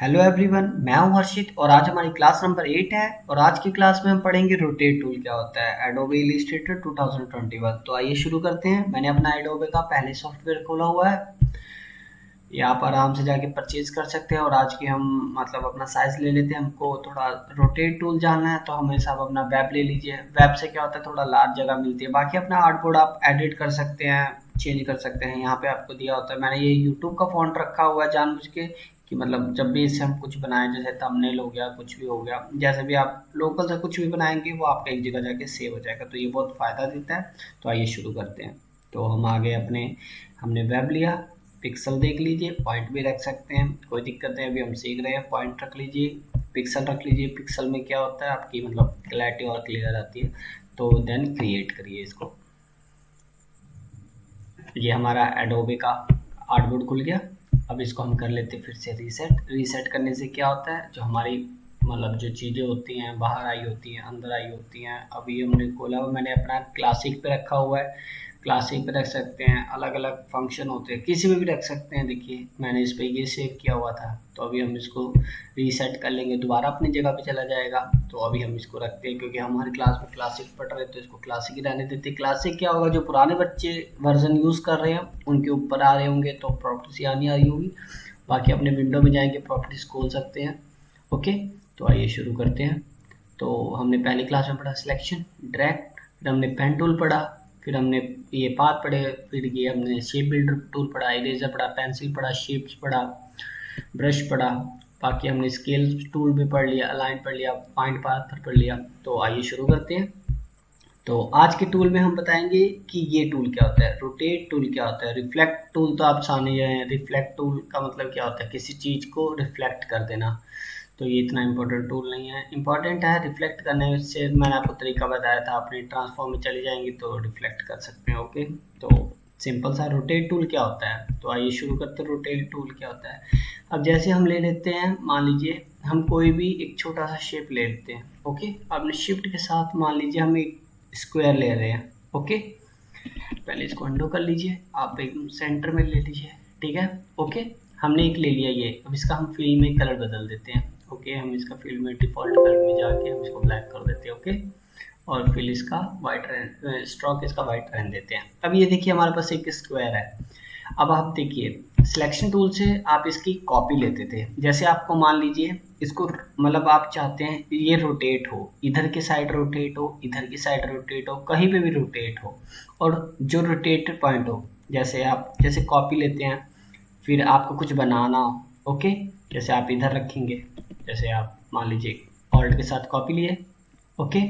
Hello everyone, मैं हूं हर्षित और आज हमारी क्लास नंबर 8 है। और आज की क्लास में हम पढ़ेंगे रोटेट टूल क्या होता है, एडोबे इलस्ट्रेटर 2021। तो आइए शुरू करते हैं। मैंने अपना एडोबे का पहले सॉफ्टवेयर खोला हुआ है। ये आप आराम से जाके परचेज कर सकते हैं। और आज की हम मतलब अपना साइज ले लेते हैं। हमको थोड़ा रोटेट टूल जानना है तो हमेशा आप अपना वेब ले लीजिए। वेब से क्या होता है, थोड़ा लार्ज जगह मिलती है। बाकी अपना आर्टबोर्ड आप एडिट कर सकते हैं, चेंज कर सकते हैं। यहाँ पे आपको दिया होता है, मैंने ये यूट्यूब का फॉन्ट रखा हुआ है जानबूझ के कि मतलब जब भी इससे हम कुछ बनाएं, जैसे थंबनेल हो गया, कुछ भी हो गया, जैसे भी आप लोकल से कुछ भी बनाएंगे वो आपका एक जगह जाके सेव हो जाएगा। तो ये बहुत फ़ायदा देता है। तो आइए शुरू करते हैं। तो हम आगे अपने हमने वेब लिया। पिक्सल देख लीजिए, पॉइंट भी रख सकते हैं, कोई दिक्कत नहीं। अभी हम सीख रहे हैं। पॉइंट रख लीजिए, पिक्सल रख लीजिए। पिक्सल में क्या होता है, आपकी मतलब क्लैरिटी और क्लियर आती है। तो देन क्रिएट करिए इसको। ये हमारा एडोबे का आर्टबोर्ड खुल गया। अब इसको हम कर लेते हैं फिर से रीसेट। रीसेट करने से क्या होता है, जो हमारी मतलब जो चीज़ें होती हैं बाहर आई होती हैं, अंदर आई होती हैं। अभी हमने खोला हुआ, मैंने अपना क्लासिक पे रखा हुआ है। क्लासिक पे रख सकते हैं, अलग अलग फंक्शन होते हैं, किसी में भी रख सकते हैं। देखिए मैंने इस पे ये सेव किया हुआ था। तो अभी हम इसको रीसेट कर लेंगे, दोबारा अपनी जगह पे चला जाएगा। तो अभी हम इसको रखते हैं क्योंकि हमारी क्लास में क्लासिक पढ़ रहे, तो इसको क्लासिक ही रहने देते। क्लासिक क्या होगा, जो पुराने बच्चे वर्जन यूज़ कर रहे हैं उनके ऊपर आ रहे होंगे तो प्रॉपर्टीज आनी आ रही होगी। बाकी अपने विंडो में जाएंगे, प्रॉपर्टीज खोल सकते हैं। ओके, तो आइए शुरू करते हैं। तो हमने पहली क्लास में पढ़ा सिलेक्शन, ड्रैग, फिर हमने पेन टूल पढ़ा, फिर हमने ये पाथ पढ़े, फिर ये हमने शेप बिल्डर टूल पढ़ा, इरेजर पढ़ा, पेंसिल पढ़ा, शेप्स पढ़ा, ब्रश पढ़ा। बाकी हमने स्केल टूल भी पढ़ लिया, अलाइन पढ़ लिया, फाइंड पाथ पढ़ लिया। तो आइए शुरू करते हैं। तो आज के टूल में हम बताएंगे कि ये टूल क्या होता है, रोटेट टूल क्या होता है, रिफ्लेक्ट टूल तो आप जाने हैं। रिफ्लेक्ट टूल का मतलब क्या होता है, किसी चीज़ को रिफ्लेक्ट कर देना। तो ये इतना इम्पोर्टेंट टूल नहीं है। इम्पोर्टेंट है रिफ्लेक्ट करने से, मैंने आपको तरीका बताया था। अपने ट्रांसफॉर्म में चले जाएंगे तो रिफ्लेक्ट कर सकते हैं। ओके, तो सिंपल सा रोटेट टूल क्या होता है। तो आइए शुरू करते हैं, रोटेट टूल क्या होता है। अब जैसे हम ले लेते हैं, मान लीजिए हम कोई भी एक छोटा सा शेप ले लेते हैं। ओके, आपने शिफ्ट के साथ मान लीजिए हम एक स्क्वायर ले रहे हैं। ओके, पहले इसको अंडो कर लीजिए, आप एकदम सेंटर में ले लीजिए। ठीक है, ओके, हमने एक ले लिया ये। अब इसका हम फील्ड में कलर बदल देते हैं। ओके, हम इसका फील्ड में डिफ़ॉल्ट कलर में जाके हम इसको ब्लैक कर देते हैं। ओके, और फिर इसका वाइट रहने, स्ट्रोक इसका वाइट रहने देते हैं। अब ये देखिए हमारे पास एक स्क्वायर है। अब आप देखिए सिलेक्शन टूल से आप इसकी कॉपी लेते थे। जैसे आपको मान लीजिए इसको मतलब आप चाहते हैं ये रोटेट हो, इधर की साइड रोटेट हो, इधर की साइड रोटेट हो, कहीं पे भी रोटेट हो, और जो रोटेटेड पॉइंट हो। जैसे आप जैसे कॉपी लेते हैं, फिर आपको कुछ बनाना हो। ओके, जैसे आप इधर रखेंगे, जैसे आप मान लीजिए ऑल्ट के साथ कॉपी लिए। ओके,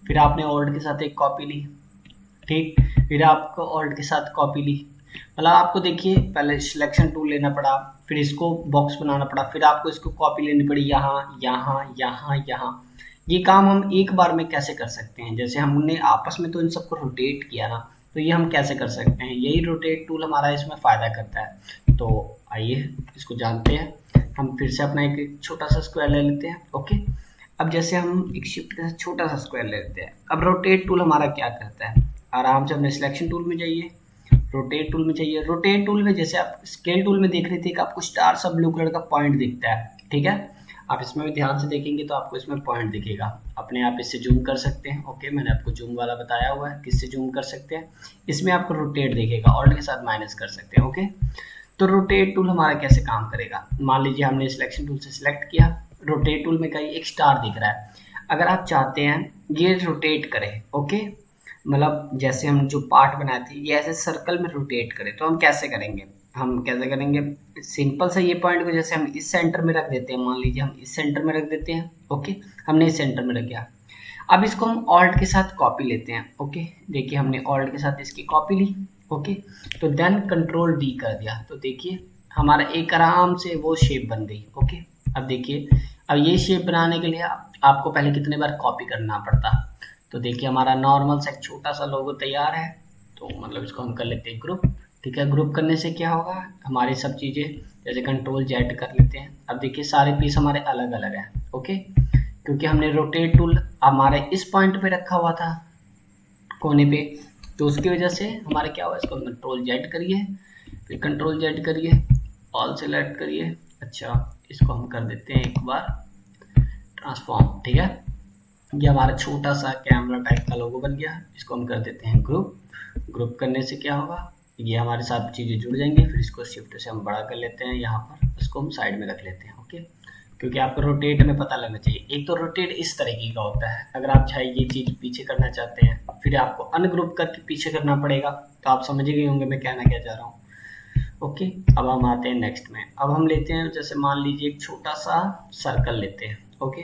फिर आपने ऑल्ट के साथ एक कॉपी ली। ठीक, फिर आपको ऑल्ट के साथ कॉपी ली। मतलब आपको देखिए पहले सिलेक्शन टूल लेना पड़ा, फिर इसको बॉक्स बनाना पड़ा, फिर आपको इसको कॉपी लेनी पड़ी यहाँ यहाँ यहाँ यहाँ। ये काम हम एक बार में कैसे कर सकते हैं, जैसे हमने आपस में तो इन सबको रोटेट किया ना, तो ये हम कैसे कर सकते हैं। यही रोटेट टूल हमारा इसमें फ़ायदा करता है। तो आइए इसको जानते हैं। हम फिर से अपना एक छोटा सा स्क्वायर ले लेते हैं। ओके, अब जैसे हम एक शिफ्ट के साथ छोटा सा स्क्वायर ले लेते हैं। अब रोटेट टूल हमारा क्या करता है, आराम से अपने सिलेक्शन टूल में जाइए, रोटेट टूल में चाहिए। रोटेट टूल में जैसे आप स्केल टूल में देख रहे थे कि आपको स्टार सा ब्लू कलर का पॉइंट दिखता है। ठीक है, आप इसमें भी ध्यान से देखेंगे तो आपको इसमें पॉइंट दिखेगा। अपने आप इससे जूम कर सकते हैं। ओके, मैंने आपको जूम वाला बताया हुआ है किससे जूम कर सकते हैं। इसमें आपको रोटेट दिखेगा, ऑल्ट के साथ माइनस कर सकते हैं। ओके, तो रोटेट टूल हमारा कैसे काम करेगा, मान लीजिए हमने सिलेक्शन टूल से सिलेक्ट किया, रोटेट टूल में कहीं एक स्टार दिख रहा है। अगर आप चाहते हैं ये रोटेट करे, ओके, मतलब जैसे हम जो पार्ट बनाए थे ये ऐसे सर्कल में रोटेट करें, तो हम कैसे करेंगे, हम कैसे करेंगे। सिंपल सा ये पॉइंट को जैसे हम इस सेंटर में रख देते हैं, मान लीजिए हम इस सेंटर में रख देते हैं। ओके, हमने इस सेंटर में रख दिया। अब इसको हम ऑल्ट के साथ कॉपी लेते हैं। ओके, देखिए हमने ऑल्ट के साथ इसकी कॉपी ली। ओके, तो देन कंट्रोल डी कर दिया, तो देखिए हमारा एक आराम से वो शेप बन गई। ओके, अब देखिए, अब ये शेप बनाने के लिए आपको पहले कितने बार कॉपी करना पड़ता। तो देखिए हमारा नॉर्मल सा एक छोटा सा लोगो तैयार है। तो मतलब इसको हम कर लेते हैं ग्रुप। ठीक है, ग्रुप करने से क्या होगा, हमारी सब चीज़ें जैसे कंट्रोल जेड कर लेते हैं। अब देखिए सारे पीस हमारे अलग अलग हैं। ओके, क्योंकि हमने रोटेट टूल हमारे इस पॉइंट पे रखा हुआ था, कोने पे, तो उसकी वजह से हमारे क्या हुआ, इसको कंट्रोल जेड करिए, फिर कंट्रोल जेड करिए, ऑल सेलेक्ट करिए। अच्छा, इसको हम कर देते हैं एक बार ट्रांसफॉर्म। ठीक है, ये हमारा छोटा सा कैमरा टाइप का लोगो बन गया। इसको हम कर देते हैं ग्रुप। ग्रुप करने से क्या होगा, ये हमारे साथ चीज़ें जुड़ जाएंगी। फिर इसको शिफ्ट से हम बड़ा कर लेते हैं, यहाँ पर इसको हम साइड में रख लेते हैं। ओके, क्योंकि आपको रोटेट में पता लगना चाहिए। एक तो रोटेट इस तरीके का होता है, अगर आप चाहे ये चीज़ पीछे करना चाहते हैं फिर आपको अनग्रुप करके पीछे करना पड़ेगा। तो आप समझ गए होंगे मैं कहना क्या चाह रहा हूँ। ओके, अब हम आते हैं नेक्स्ट में। अब हम लेते हैं, जैसे मान लीजिए एक छोटा सा सर्कल लेते हैं। ओके,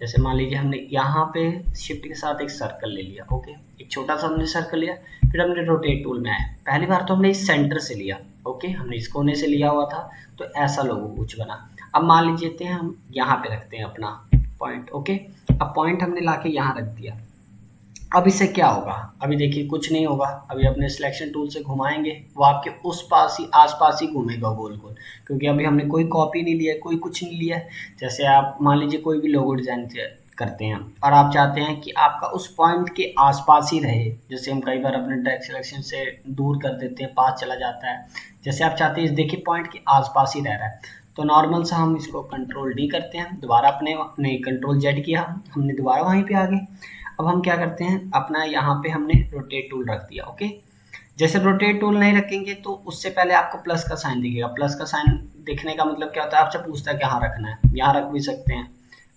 जैसे मान लीजिए हमने यहाँ पे शिफ्ट के साथ एक सर्कल ले लिया। ओके, एक छोटा सा हमने सर्कल लिया, फिर हमने रोटेट टूल में आए। पहली बार तो हमने इस सेंटर से लिया। ओके, हमने इस कोने से लिया हुआ था, तो ऐसा लोगो कुछ बना। अब मान लीजिए हम यहाँ पे रखते हैं अपना पॉइंट। ओके, अब पॉइंट हमने लाके यहाँ रख दिया। अब इससे क्या होगा, अभी देखिए कुछ नहीं होगा। अभी अपने सिलेक्शन टूल से घुमाएंगे, वो आपके उस पास ही आसपास ही घूमेगा गोल गोल, क्योंकि अभी हमने कोई कॉपी नहीं लिया है, कोई कुछ नहीं लिया है। जैसे आप मान लीजिए कोई भी लोगो डिजाइन करते हैं और आप चाहते हैं कि आपका उस पॉइंट के आसपास ही रहे। जैसे हम कई बार अपने डायरेक्ट सिलेक्शन से दूर कर देते हैं, पास चला जाता है। जैसे आप चाहते हैं देखिए पॉइंट के आसपास ही रह रहा है, तो नॉर्मल सा हम इसको कंट्रोल डी करते हैं, दोबारा अपने नहीं कंट्रोल जेड किया, हमने दोबारा वहीं पे आ गए। अब हम क्या करते हैं, अपना यहाँ पे हमने रोटेट टूल रख दिया। ओके, जैसे रोटेट टूल नहीं रखेंगे तो उससे पहले आपको प्लस का साइन दिखेगा। प्लस का साइन दिखने का मतलब क्या होता है, आपसे पूछता है कहाँ रखना है। यहाँ रख भी सकते हैं,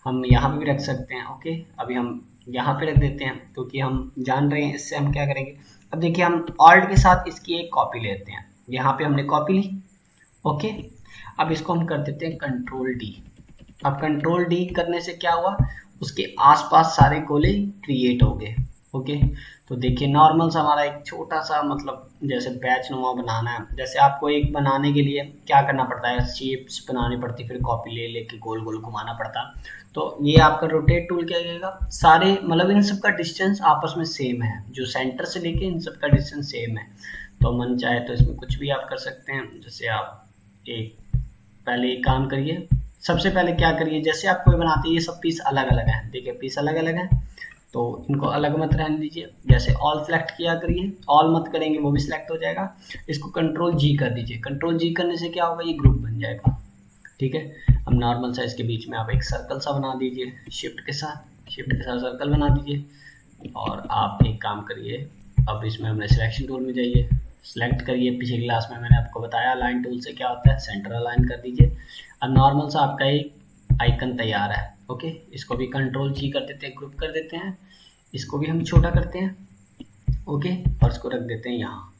हम यहाँ पे भी रख सकते हैं। ओके, अभी हम यहाँ पे रख देते हैं क्योंकि हम जान रहे हैं इससे हम क्या करेंगे। अब देखिए हम ऑल्ट के साथ इसकी एक कॉपी लेते हैं, यहाँ पे हमने कॉपी ली। ओके, अब इसको हम कर देते हैं कंट्रोल डी। अब कंट्रोल डी करने से क्या हुआ, उसके आसपास सारे गोले क्रिएट हो गए। ओके, तो देखिए नॉर्मल सा हमारा एक छोटा सा मतलब जैसे बैच नुमा बनाना है। जैसे आपको एक बनाने के लिए क्या करना पड़ता है, शेप्स बनानी पड़ती, फिर कॉपी ले लेके गोल गोल घुमाना पड़ता। तो ये आपका रोटेट टूल क्या करेगा, सारे मतलब इन सब का डिस्टेंस आपस में सेम है, जो सेंटर से लेके इन सब का डिस्टेंस सेम है। तो मन चाहे तो इसमें कुछ भी आप कर सकते हैं। जैसे आप एक पहले एक काम करिए, सबसे पहले क्या करिए, जैसे आप कोई बनाते हैं ये सब पीस अलग अलग हैं। देखिए पीस अलग अलग हैं, तो इनको अलग मत रहने दीजिए। जैसे ऑल सेलेक्ट किया करिए, ऑल मत करेंगे वो भी सिलेक्ट हो जाएगा। इसको कंट्रोल जी कर दीजिए, कंट्रोल जी करने से क्या होगा, ये ग्रुप बन जाएगा। ठीक है, अब नॉर्मल सा इसके बीच में आप एक सर्कल सा बना दीजिए, शिफ्ट के साथ सर्कल बना दीजिए। और आप एक काम करिए, अब इसमें हमने सिलेक्शन टूल में जाइए, सेलेक्ट करिए। पिछली क्लास में मैंने आपको बताया अलाइन टूल से क्या होता है, सेंटर अलाइन कर दीजिए। अब नॉर्मल सा आपका एक आइकन तैयार है। ओके, इसको भी कंट्रोल जी कर देते हैं, ग्रुप कर देते हैं। इसको भी हम छोटा करते हैं। ओके, और इसको रख देते हैं यहाँ।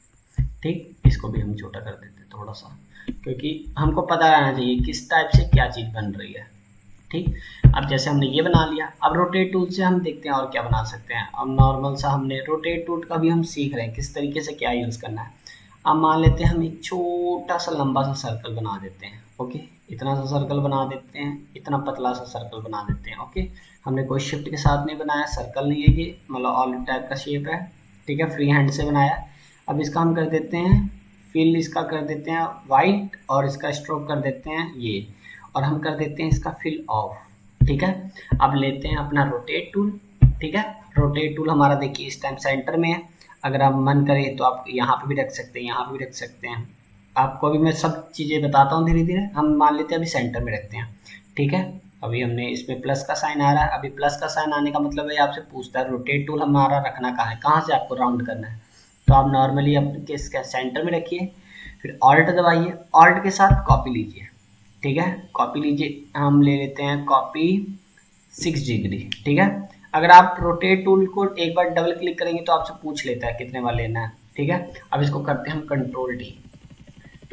ठीक, इसको भी हम छोटा कर देते हैं थोड़ा सा, क्योंकि हमको पता रहना चाहिए किस टाइप से क्या चीज़ बन रही है। ठीक, अब जैसे हमने ये बना लिया, अब रोटेट टूल से हम देखते हैं और क्या बना सकते हैं। अब नॉर्मल सा हमने रोटेट टूल का भी हम सीख रहे हैं किस तरीके से क्या यूज़ करना है। अब मान लेते हैं हम एक छोटा सा लंबा सा सर्कल बना देते हैं। ओके, इतना सा सर्कल बना देते हैं, इतना पतला सा सर्कल बना देते हैं। ओके, हमने कोई शिफ्ट के साथ नहीं बनाया, सर्कल नहीं है ये, मतलब ऑलिव टाइप का शेप है। ठीक है, फ्री हैंड से बनाया। अब इसका हम कर देते हैं फिल, इसका कर देते हैं वाइट, और इसका स्ट्रोक कर देते हैं ये, और हम कर देते हैं इसका फिल ऑफ। ठीक है, अब लेते हैं अपना रोटेट टूल। ठीक है, रोटेट टूल हमारा देखिए इस टाइम सेंटर में है। अगर आप मन करें तो आप यहाँ पे भी रख सकते हैं, यहाँ पे भी रख सकते हैं। आपको अभी मैं सब चीज़ें बताता हूँ धीरे धीरे। हम मान लेते हैं अभी सेंटर में रखते हैं। ठीक है, अभी हमने इसमें प्लस का साइन आ रहा है। अभी प्लस का साइन आने का मतलब है आपसे पूछता है रोटेट टूल हमारा रखना कहाँ है, कहाँ से आपको राउंड करना है। तो आप नॉर्मली अपने इसका सेंटर में रखिए, फिर ऑल्ट दबाइए, ऑल्ट के साथ कॉपी लीजिए। ठीक है, कॉपी लीजिए, हम ले लेते हैं कॉपी 6 डिग्री। ठीक है, अगर आप रोटेट टूल को एक बार डबल क्लिक करेंगे तो आपसे पूछ लेता है कितने बार लेना है। ठीक है, अब इसको करते हैं हम कंट्रोल डी।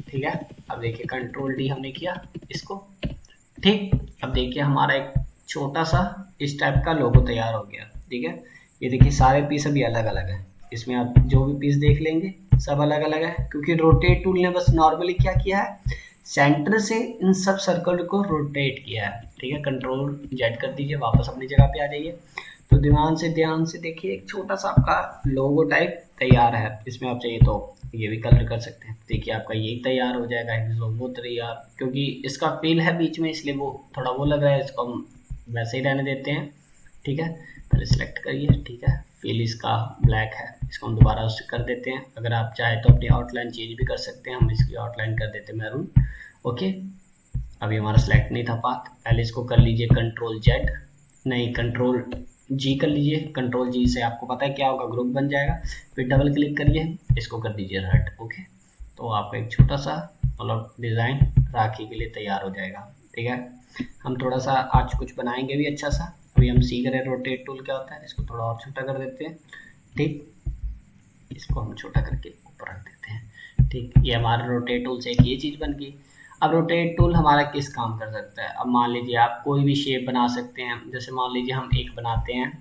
ठीक है, अब देखिए कंट्रोल डी हमने किया इसको। ठीक, अब देखिए हमारा एक छोटा सा इस टाइप का लोगो तैयार हो गया। ठीक है, ये देखिए सारे पीस अभी अलग अलग हैं, इसमें आप जो भी पीस देख लेंगे सब अलग अलग है, क्योंकि रोटेट टूल ने बस नॉर्मली क्या किया है, सेंटर से इन सब सर्कल को रोटेट किया है। ठीक है, कंट्रोल जेड कर दीजिए, वापस अपनी जगह पे आ जाइए। तो ध्यान से देखिए एक छोटा सा आपका लोगो टाइप तैयार है। इसमें आप चाहिए तो ये भी कलर कर सकते हैं। देखिए आपका यही तैयार हो जाएगा, लोगो तैयार, क्योंकि इसका फील है बीच में इसलिए वो थोड़ा वो लग रहा है, इसको हम वैसे ही रहने देते हैं। ठीक है, पहले सेलेक्ट करिए। ठीक है, फील इसका ब्लैक है, इसको हम दोबारा उससे कर देते हैं। अगर आप चाहे तो अपनी आउटलाइन चेंज भी कर सकते हैं, हम इसकी आउटलाइन कर देते हैं मैरून। ओके, अभी हमारा सेलेक्ट नहीं था पाथ, पहले इसको कर लीजिए कंट्रोल जेड, नहीं कंट्रोल जी कर लीजिए। कंट्रोल जी से आपको पता है क्या होगा, ग्रुप बन जाएगा। फिर डबल क्लिक करिए, इसको कर दीजिए रेड। ओके, तो आपका एक छोटा सा मतलब डिज़ाइन राखी के लिए तैयार हो जाएगा। ठीक है, हम थोड़ा सा आज कुछ बनाएंगे भी अच्छा सा। अभी हम सीख रहे हैं रोटेट टूल क्या होता है, इसको थोड़ा और छोटा कर देते हैं। ठीक, इसको हम छोटा करके ऊपर रख देते हैं। ठीक, ये हमारा रोटेट टूल से एक ये चीज़ बन गई। अब रोटेट टूल हमारा किस काम कर सकता है, अब मान लीजिए आप कोई भी शेप बना सकते हैं। जैसे मान लीजिए हम एक बनाते हैं,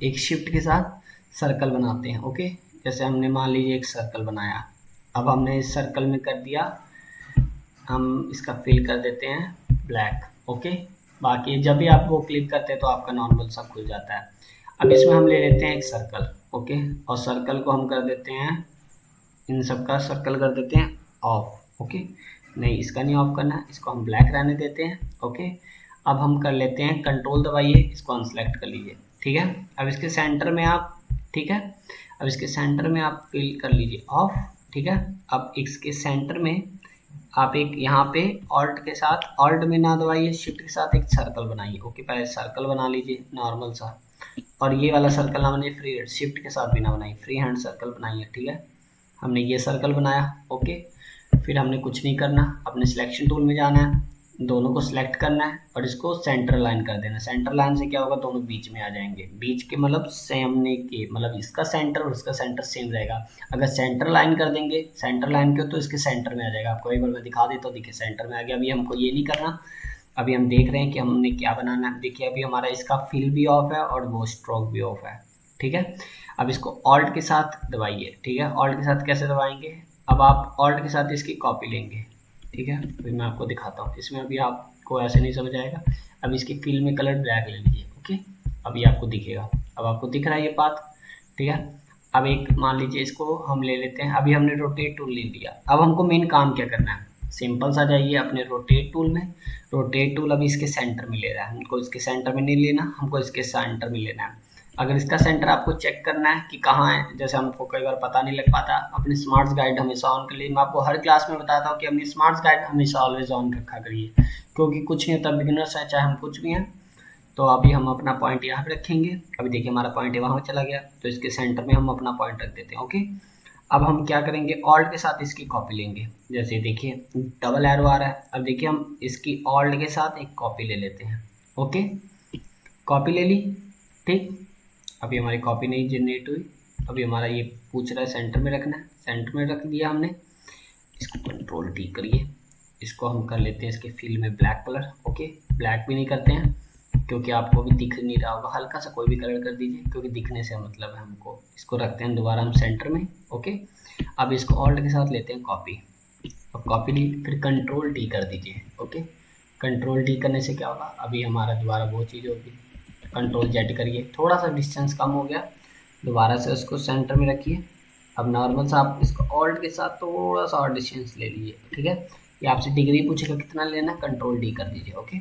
एक शिफ्ट के साथ सर्कल बनाते हैं। ओके, जैसे हमने मान लीजिए एक सर्कल बनाया, अब हमने इस सर्कल में कर दिया, हम इसका फिल कर देते हैं ब्लैक। ओके, बाकी जब भी आप वो क्लिक करते हैं तो आपका नॉर्मल सा खुल जाता है। अब इसमें हम ले लेते हैं एक सर्कल। ओके, और सर्कल को हम कर देते हैं, इन सब का सर्कल कर देते हैं ऑफ। ओके, नहीं इसका नहीं ऑफ करना है, इसको हम ब्लैक रहने देते हैं। ओके, अब हम कर लेते हैं कंट्रोल दबाइए, इसको अनसेलेक्ट कर लीजिए। ठीक है, अब इसके सेंटर में आप, ठीक है, अब इसके सेंटर में आप फिल कर लीजिए ऑफ। ठीक है, अब इसके सेंटर में आप एक यहाँ पे ऑल्ट के साथ, ऑल्ट में ना दबाइए, शिफ्ट के साथ एक सर्कल बनाइए। ओके, पहले सर्कल बना लीजिए नॉर्मल सा, और ये वाला सर्कल ना बनाइए फ्री हैंड, शिफ्ट के साथ भी ना बनाइए, फ्री हैंड सर्कल बनाइए। ठीक है, हमने ये सर्कल बनाया। ओके, फिर हमने कुछ नहीं करना, अपने सिलेक्शन टूल में जाना है, दोनों को सिलेक्ट करना है और इसको सेंटर लाइन कर देना। सेंटर लाइन से क्या होगा, दोनों बीच में आ जाएंगे। बीच के मतलब सामने के, मतलब इसका सेंटर और उसका सेंटर सेम रहेगा। अगर सेंटर लाइन कर देंगे, सेंटर लाइन के, तो इसके सेंटर में आ जाएगा। आपको एक बार मैं दिखा देता हूँ, देखिए सेंटर में आ गया। अभी हमको ये नहीं करना, अभी हम देख रहे हैं कि हमने क्या बनाना है। देखिए अभी हमारा इसका फिल भी ऑफ है और वो स्ट्रोक भी ऑफ है। ठीक है, अब इसको ऑल्ट के साथ दबाइए। ठीक है, ऑल्ट के साथ कैसे दबाएंगे, अब आप ऑल्ट के साथ इसकी कॉपी लेंगे। ठीक है, अभी मैं आपको दिखाता हूँ, इसमें अभी आपको ऐसे नहीं समझ आएगा। अब इसकी फिल में कलर ब्लैक ले लीजिए। ओके, अभी आपको दिखेगा, अब आपको दिख रहा है ये पाथ। ठीक है, अब एक मान लीजिए इसको हम ले लेते हैं। अभी हमने रोटेट टूल ले लिया, अब हमको मेन काम क्या करना है, सिंपल सा जाइए अपने रोटेट टूल में। रोटेट टूल अभी इसके सेंटर में ले रहा है, हमको इसके सेंटर में नहीं लेना, हमको इसके सेंटर में लेना है। अगर इसका सेंटर आपको चेक करना है कि कहाँ है, जैसे हमको कई बार पता नहीं लग पाता, अपनी स्मार्ट्स गाइड हमेशा ऑन कर लीजिए। मैं आपको हर क्लास में बताता हूँ कि अपनी स्मार्ट्स गाइड हमेशा ऑलवेज ऑन रखा करिए, क्योंकि कुछ नहीं होता, बिगिनर्स है चाहे हम कुछ भी हैं। तो अभी हम अपना पॉइंट यहाँ पे रखेंगे। अभी देखिए हमारा पॉइंट वहाँ चला गया, तो इसके सेंटर में हम अपना पॉइंट रख देते हैं। ओके, अब हम क्या करेंगे, ऑल्ट के साथ इसकी कॉपी लेंगे। जैसे देखिए डबल एरो आ रहा है, अब देखिए हम इसकी ऑल्ट के साथ एक कॉपी ले लेते हैं। ओके, कॉपी ले ली। ठीक, अभी हमारी कॉपी नहीं जनरेट हुई। अभी हमारा ये पूछ रहा है सेंटर में रखना है, सेंटर में रख दिया हमने। इसको कंट्रोल टी करिए, इसको हम कर लेते हैं इसके फील में ब्लैक कलर। ओके, ब्लैक भी नहीं करते हैं क्योंकि आपको भी दिख नहीं रहा होगा, हल्का सा कोई भी कलर कर दीजिए क्योंकि दिखने से मतलब है हमको। इसको रखते हैं दोबारा हम सेंटर में। ओके, अब इसको ऑल्ट के साथ लेते हैं कॉपी, अब कॉपी ली, फिर कंट्रोल टी कर दीजिए। ओके, कंट्रोल टी करने से क्या होगा, अभी हमारा दोबारा वो चीज़ होगी। कंट्रोल जेड करिए, थोड़ा सा डिस्टेंस कम हो गया, दोबारा से उसको सेंटर में रखिए। अब नॉर्मल सा आप इसको ऑल्ट के साथ थोड़ा सा और डिस्टेंस ले लीजिए। ठीक है, ये आपसे डिग्री पूछेगा कितना लेना, कंट्रोल डी कर दीजिए। ओके,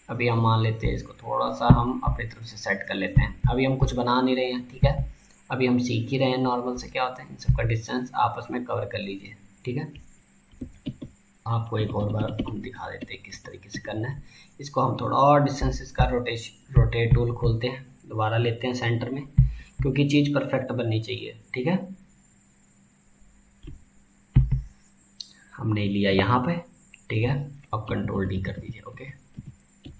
अभी हम मान लेते हैं इसको थोड़ा सा हम अपनी तरफ से सेट कर लेते हैं। अभी हम कुछ बना नहीं रहे हैं। ठीक है, अभी हम सीख ही रहे हैं नॉर्मल से क्या होता है, इन सबका डिस्टेंस आपस में कवर कर लीजिए। ठीक है, आपको एक और बार हम दिखा देते हैं किस तरीके से करना है। इसको हम थोड़ा और डिस्टेंस इसका रोटेट टूल खोलते हैं, दोबारा लेते हैं सेंटर में, क्योंकि चीज़ परफेक्ट बननी चाहिए। ठीक है, हमने लिया यहाँ पे। ठीक है, अब कंट्रोल डी कर दीजिए। ओके,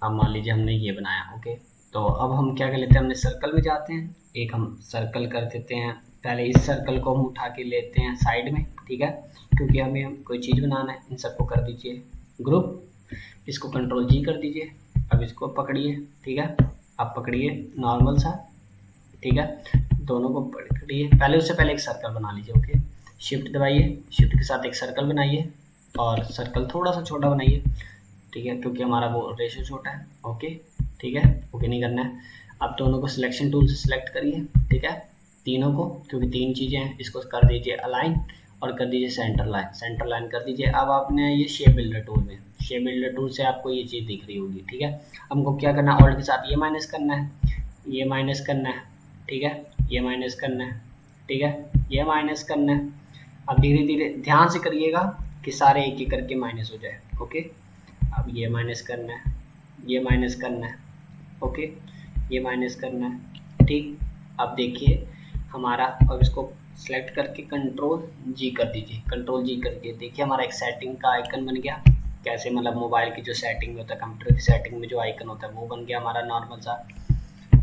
अब मान लीजिए हमने ये बनाया। ओके, तो अब हम क्या कर लेते हैं, हमने सर्कल में जाते हैं, एक हम सर्कल कर देते हैं। पहले इस सर्कल को हम उठा के लेते हैं साइड में। ठीक है, क्योंकि हमें कोई चीज़ बनाना है। इन सबको कर दीजिए ग्रुप, इसको कंट्रोल जी कर दीजिए। अब इसको पकड़िए। ठीक है, अब पकड़िए नॉर्मल सा। ठीक है, दोनों को पकड़िए, पहले उससे पहले एक सर्कल बना लीजिए। ओके, शिफ्ट दबाइए, शिफ्ट के साथ एक सर्कल बनाइए और सर्कल थोड़ा सा छोटा बनाइए। ठीक है, क्योंकि हमारा वो रेशो छोटा है। ओके, ठीक है, ओके नहीं करना है। अब दोनों को सिलेक्शन टूल से सिलेक्ट करिए। ठीक है, तीनों को, क्योंकि तीन चीज़ें हैं, इसको कर दीजिए अलाइन और कर दीजिए सेंटर लाइन, सेंटर लाइन कर दीजिए। अब आपने ये शेप बिल्डर टूल में, शेप बिल्डर टूल से आपको ये चीज़ दिख रही होगी। ठीक है, हमको क्या करना है, ऑल्ट के साथ ये माइनस करना है, ये माइनस करना है। ठीक है, ये माइनस करना है। ठीक है, ये माइनस करना है। अब धीरे धीरे ध्यान से करिएगा कि सारे एक एक करके माइनस हो जाए। ओके, अब ये माइनस करना है, ये माइनस करना है, ओके, ये माइनस करना है, ठीक। अब देखिए हमारा, अब इसको सेलेक्ट करके कंट्रोल जी कर दीजिए, कंट्रोल जी कर दिए, देखिए हमारा एक सेटिंग का आइकन बन गया। कैसे, मतलब मोबाइल की जो सेटिंग में होता है, कंप्यूटर की सेटिंग में जो आइकन होता है वो बन गया हमारा नॉर्मल सा।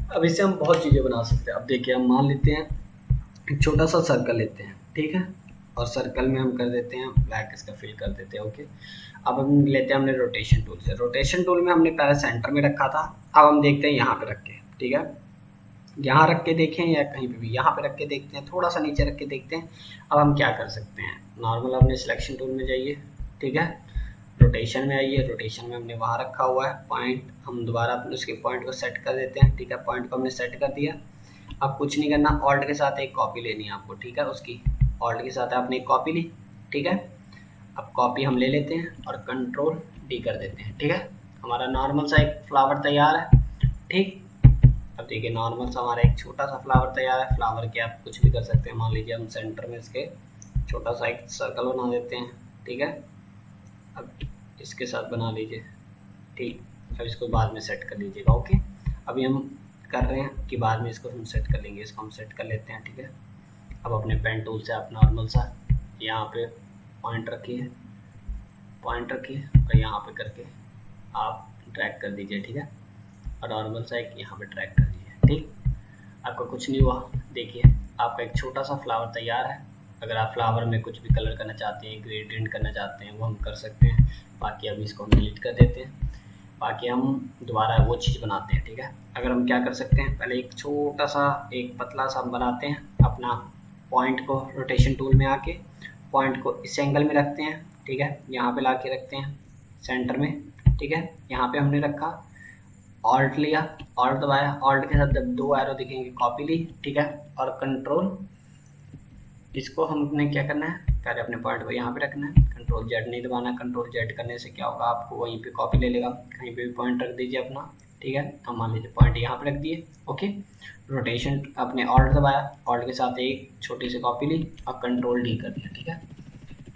अब इससे हम बहुत चीज़ें बना सकते हैं। अब देखिए हम मान लेते हैं एक छोटा सा सर्कल लेते हैं, ठीक है, और सर्कल में हम कर देते हैं ब्लैक, इसका फिल कर देते हैं, ओके। अब हम लेते हैं हमने रोटेशन टूल से, रोटेशन टूल में हमने पहले सेंटर में रखा था, अब हम देखते हैं यहाँ पे रख के, ठीक है, यहाँ रख के देखें या कहीं पे भी, यहाँ पे रख के देखते हैं, थोड़ा सा नीचे रख के देखते हैं। अब हम क्या कर सकते हैं, नॉर्मल अपने सिलेक्शन टूल में जाइए, ठीक है, रोटेशन में आइए, रोटेशन में हमने वहाँ रखा हुआ है पॉइंट, हम दोबारा अपने उसके पॉइंट को सेट कर देते हैं, ठीक है, पॉइंट को हमने सेट कर दिया। अब कुछ नहीं करना, ऑल्ट के साथ एक कॉपी लेनी है आपको, ठीक है, उसकी ऑल्ट के साथ आपने एक कॉपी ली, ठीक है। अब कॉपी हम ले लेते हैं और कंट्रोल डी कर देते हैं, ठीक है, हमारा नॉर्मल सा एक फ्लावर तैयार है, ठीक। अब देखिए नॉर्मल सा हमारा एक छोटा सा फ्लावर तैयार है। फ्लावर के आप कुछ भी कर सकते हैं, मान लीजिए हम सेंटर में इसके छोटा सा एक सर्कल बना देते हैं, ठीक है, अब इसके साथ बना लीजिए, ठीक। अब इसको बाद में सेट कर लीजिएगा, ओके। अभी हम कर रहे हैं कि बाद में इसको हम सेट कर लेंगे, इसको हम सेट कर लेते हैं, ठीक है। अब अपने पेन टूल से आप नॉर्मल सा यहाँ पे पॉइंट रखिए, पॉइंट रखिए और यहाँ पे करके आप ड्रैग कर दीजिए, ठीक है, और नॉर्मल सा एक यहाँ पे ड्रैग कर दीजिए, ठीक। आपका कुछ नहीं हुआ, देखिए आपका एक छोटा सा फ्लावर तैयार है। अगर आप फ्लावर में कुछ भी कलर करना चाहते हैं, ग्रेडियंट करना चाहते हैं, वो हम कर सकते हैं। बाकी अभी इसको हम डिलीट कर देते हैं, बाकी हम दोबारा वो चीज़ बनाते हैं, ठीक है। अगर हम क्या कर सकते हैं, पहले एक छोटा सा एक पतला सा हम बनाते हैं, अपना पॉइंट को रोटेशन टूल में आके पॉइंट को इस एंगल में रखते हैं, ठीक है, यहाँ पे ला के रखते हैं सेंटर में, ठीक है, यहाँ पे हमने रखा, ऑल्ट लिया, ऑल्ट दबाया, ऑल्ट के साथ जब दो एरो दिखेंगे कॉपी ली, ठीक है, और कंट्रोल, इसको हमने क्या करना है, पहले अपने पॉइंट को यहाँ पे रखना है, कंट्रोल जेड नहीं दबाना, कंट्रोल जेड करने से क्या होगा, आपको वहीं पे कॉपी ले लेगा, कहीं पे भी पॉइंट रख दीजिए अपना, ठीक है। हम मान लीजिए पॉइंट यहाँ पे रख दिए, ओके, रोटेशन अपने ऑल्ट दबाया, ऑल्ट के साथ एक छोटी सी कॉपी ली और कंट्रोल डी कर दिया, ठीक है।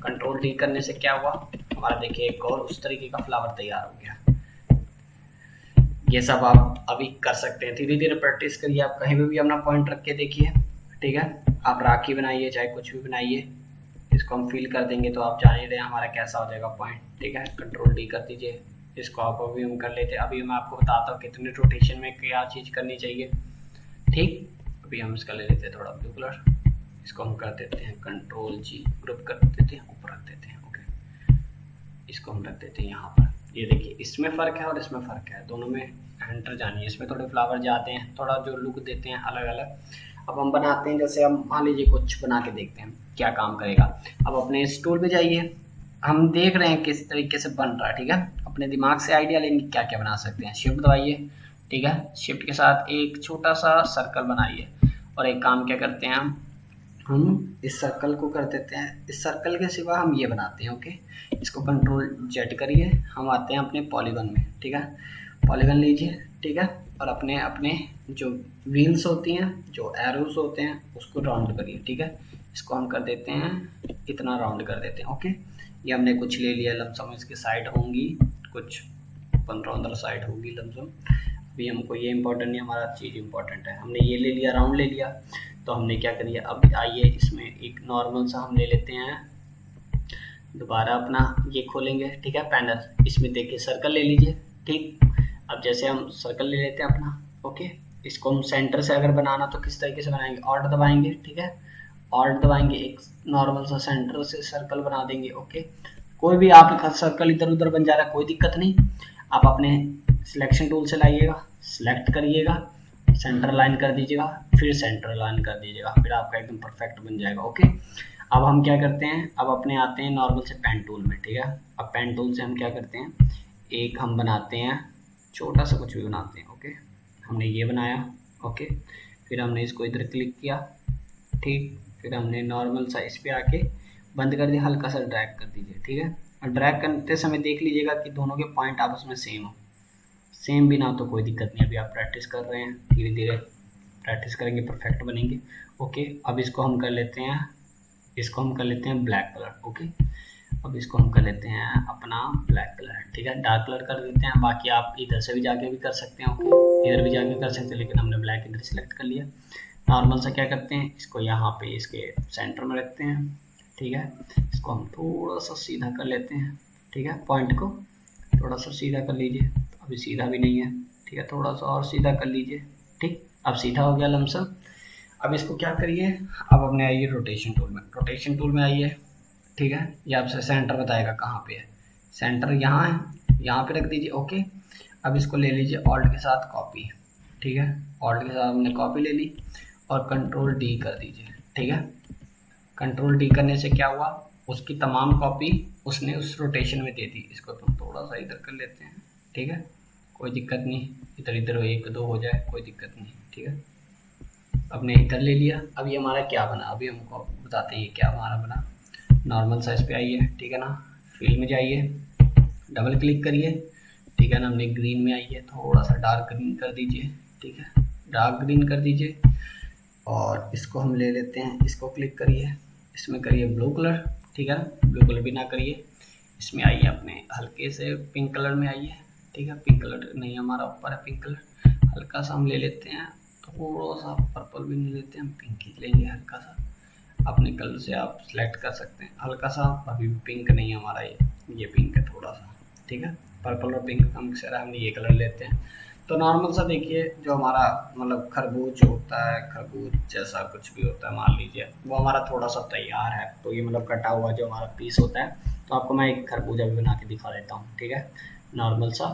कंट्रोल डी करने से क्या हुआ, हमारा देखिए एक और उस तरीके का फ्लावर तैयार हो गया। ये सब आप अभी कर सकते हैं, धीरे धीरे प्रैक्टिस करिए, आप कहीं भी अपना पॉइंट रख के देखिए, ठीक है। आप राखी बनाइए, चाहे कुछ भी बनाइए, इसको हम फिल कर देंगे तो आप जान ही रहे हैं हमारा कैसा हो जाएगा पॉइंट, ठीक है। कंट्रोल डी कर दीजिए, इसको आप अभी हम कर लेते हैं। अभी मैं आपको बताता हूँ कितने रोटेशन में क्या चीज़ करनी चाहिए, ठीक। अभी हम इसका ले लेते हैं थोड़ा ब्लू कलर, इसको हम कर देते हैं कंट्रोल जी, ग्रुप कर देते हैं, ऊपर रख देते हैं, ओके, इसको हम रख देते हैं यहाँ पर। ये देखिए इसमें फ़र्क है और इसमें फ़र्क है, दोनों में एंटर जानिए, इसमें थोड़े फ्लावर जाते हैं, थोड़ा जो लुक देते हैं अलग अलग। अब हम बनाते हैं, जैसे हम मान लीजिए कुछ बना के देखते हैं क्या काम करेगा। अब अपने इस टूल पे जाइए, हम देख रहे हैं किस तरीके से बन रहा है, ठीक है, अपने दिमाग से आइडिया लेंगे क्या क्या बना सकते हैं। शिफ्ट दबाइए, ठीक है, शिफ्ट के साथ एक छोटा सा सर्कल बनाइए और एक काम क्या करते हैं, हम इस सर्कल को कर देते हैं, इस सर्कल के सिवा हम ये बनाते हैं, ओके। इसको कंट्रोल जेड करिए, हम आते हैं अपने पॉलीगन में, ठीक है, पॉलीगन लीजिए, ठीक है, और अपने अपने जो व्हील्स होती हैं, जो एरोस होते हैं, उसको राउंड करिए, ठीक है। इसको हम कर देते हैं इतना राउंड कर देते हैं, ओके। ये हमने कुछ ले लिया लमसम, इसकी साइड होंगी कुछ 15-15 साइड होगी लमसम। अभी हमको ये इंपॉर्टेंट नहीं, हमारा चीज़ इंपॉर्टेंट है, हमने ये ले लिया, राउंड ले लिया, तो हमने क्या करिए, अब आइए इसमें एक नॉर्मल सा हम ले लेते हैं, दोबारा अपना ये खोलेंगे, ठीक है, पैनल, इसमें देखिए सर्कल ले लीजिए, ठीक। अब जैसे हम सर्कल ले लेते हैं अपना, ओके, इसको हम सेंटर से अगर बनाना तो किस तरीके से बनाएंगे, ऑल्ट दबाएंगे, ठीक है, ऑल्ट दबाएंगे, एक नॉर्मल सा सेंटर से सर्कल बना देंगे, ओके। कोई भी आपका सर्कल इधर उधर बन जा रहा है कोई दिक्कत नहीं, आप अपने सिलेक्शन टूल से लाइएगा, सिलेक्ट करिएगा, सेंटर लाइन कर दीजिएगा, फिर सेंटर लाइन कर दीजिएगा, फिर आपका एकदम परफेक्ट बन जाएगा, ओके। अब हम क्या करते हैं, अब अपने आते हैं नॉर्मल से पेन टूल में, ठीक है। अब पेन टूल से हम क्या करते हैं, एक हम बनाते हैं छोटा सा कुछ भी बनाते हैं, ओके, हमने ये बनाया, ओके, फिर हमने इसको इधर क्लिक किया, ठीक, फिर हमने नॉर्मल सा इस पे आके बंद कर दिया, हल्का सा ड्रैग कर दीजिए, ठीक है। और ड्रैग करते समय देख लीजिएगा कि दोनों के पॉइंट आपस में सेम हो, सेम भी ना तो कोई दिक्कत नहीं, अभी आप प्रैक्टिस कर रहे हैं, धीरे धीरे प्रैक्टिस करेंगे परफेक्ट बनेंगे, ओके। अब इसको हम कर लेते हैं, इसको हम कर लेते हैं ब्लैक कलर, ओके। अब इसको हम कर लेते हैं अपना ब्लैक कलर, ठीक है, डार्क कलर कर देते हैं। बाकी आप इधर से भी जाके भी कर सकते हैं, ओके, इधर भी जाके कर सकते हैं, लेकिन हमने ब्लैक इधर सेलेक्ट कर लिया। नॉर्मल सा क्या करते हैं, इसको यहाँ पे इसके सेंटर में रखते हैं, ठीक है। इसको हम थोड़ा सा सीधा कर लेते हैं, ठीक है, पॉइंट को थोड़ा सा सीधा कर लीजिए। अभी सीधा भी नहीं है, ठीक है, थोड़ा सा और सीधा कर लीजिए, ठीक। अब सीधा हो गया लमसम। अब इसको क्या करिए, अब अपने आइए रोटेशन टूल में, रोटेशन टूल में आइए, ठीक है। ये आपसे सेंटर बताएगा कहाँ पे है, सेंटर यहाँ है, यहाँ पे रख दीजिए, ओके। अब इसको ले लीजिए ऑल्ट के साथ कॉपी, ठीक है, ऑल्ट के साथ हमने कॉपी ले ली और कंट्रोल डी कर दीजिए, ठीक है। कंट्रोल डी करने से क्या हुआ, उसकी तमाम कॉपी उसने उस रोटेशन में दे दी। इसको तुम थोड़ा सा इधर कर लेते हैं, ठीक है, कोई दिक्कत नहीं, इधर इधर एक दो हो जाए कोई दिक्कत नहीं, ठीक है। अपने इधर ले लिया। अब ये हमारा क्या बना, अभी हमको बताते हैं ये क्या हमारा बना। नॉर्मल साइज पे आइए, ठीक है ना, फिल में जाइए, डबल क्लिक करिए, ठीक है ना, हमने ग्रीन में आइए, थोड़ा सा डार्क ग्रीन कर दीजिए, ठीक है, डार्क ग्रीन कर दीजिए। और इसको हम ले लेते हैं, इसको क्लिक करिए, इसमें करिए ब्लू कलर, ठीक है ना, ब्लू कलर भी ना करिए, इसमें आइए अपने हल्के से पिंक कलर में आइए, ठीक है, पिंक कलर नहीं हमारा ऊपर है पिंक कलर, हल्का सा हम ले लेते हैं, थोड़ा सा पर्पल भी नहीं लेते हैं, पिंक ही लेंगे हल्का सा। अपने कलर से आप सिलेक्ट कर सकते हैं हल्का सा, अभी भी पिंक नहीं है हमारा, ये पिंक है थोड़ा सा, ठीक है, पर्पल और पिंक का मिक्सर है, हमने ये कलर लेते हैं। तो नॉर्मल सा देखिए, जो हमारा मतलब खरबूज होता है, खरबूज जैसा कुछ भी होता है मान लीजिए, वो हमारा थोड़ा सा तैयार है, तो ये मतलब कटा हुआ जो हमारा पीस होता है। तो आपको मैं एक खरबूजा भी बना के दिखा देता हूँ, ठीक है, नॉर्मल सा,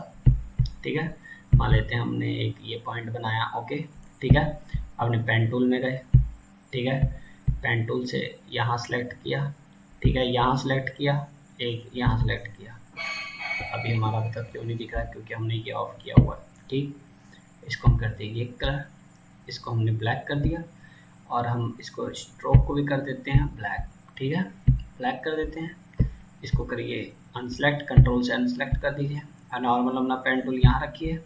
ठीक है, मान लेते हैं हमने एक ये पॉइंट बनाया, ओके, ठीक है। अपने पेन टूल में गए, ठीक है, पेन टूल से यहाँ सेलेक्ट किया, ठीक है, यहाँ सेलेक्ट किया, एक यहाँ सेलेक्ट किया। अभी हमारा अभी तक क्यों नहीं दिख रहा है, क्योंकि हमने ये ऑफ किया हुआ है, ठीक। इसको हम कर देंगे कलर, इसको हमने ब्लैक कर दिया, और हम इसको स्ट्रोक को भी कर देते हैं ब्लैक, ठीक है, ब्लैक कर देते हैं। इसको करिए अनसेलेक्ट, कंट्रोल से अनसेलेक्ट कर दीजिए, और नॉर्मल अपना पेन टूल यहाँ रखिए,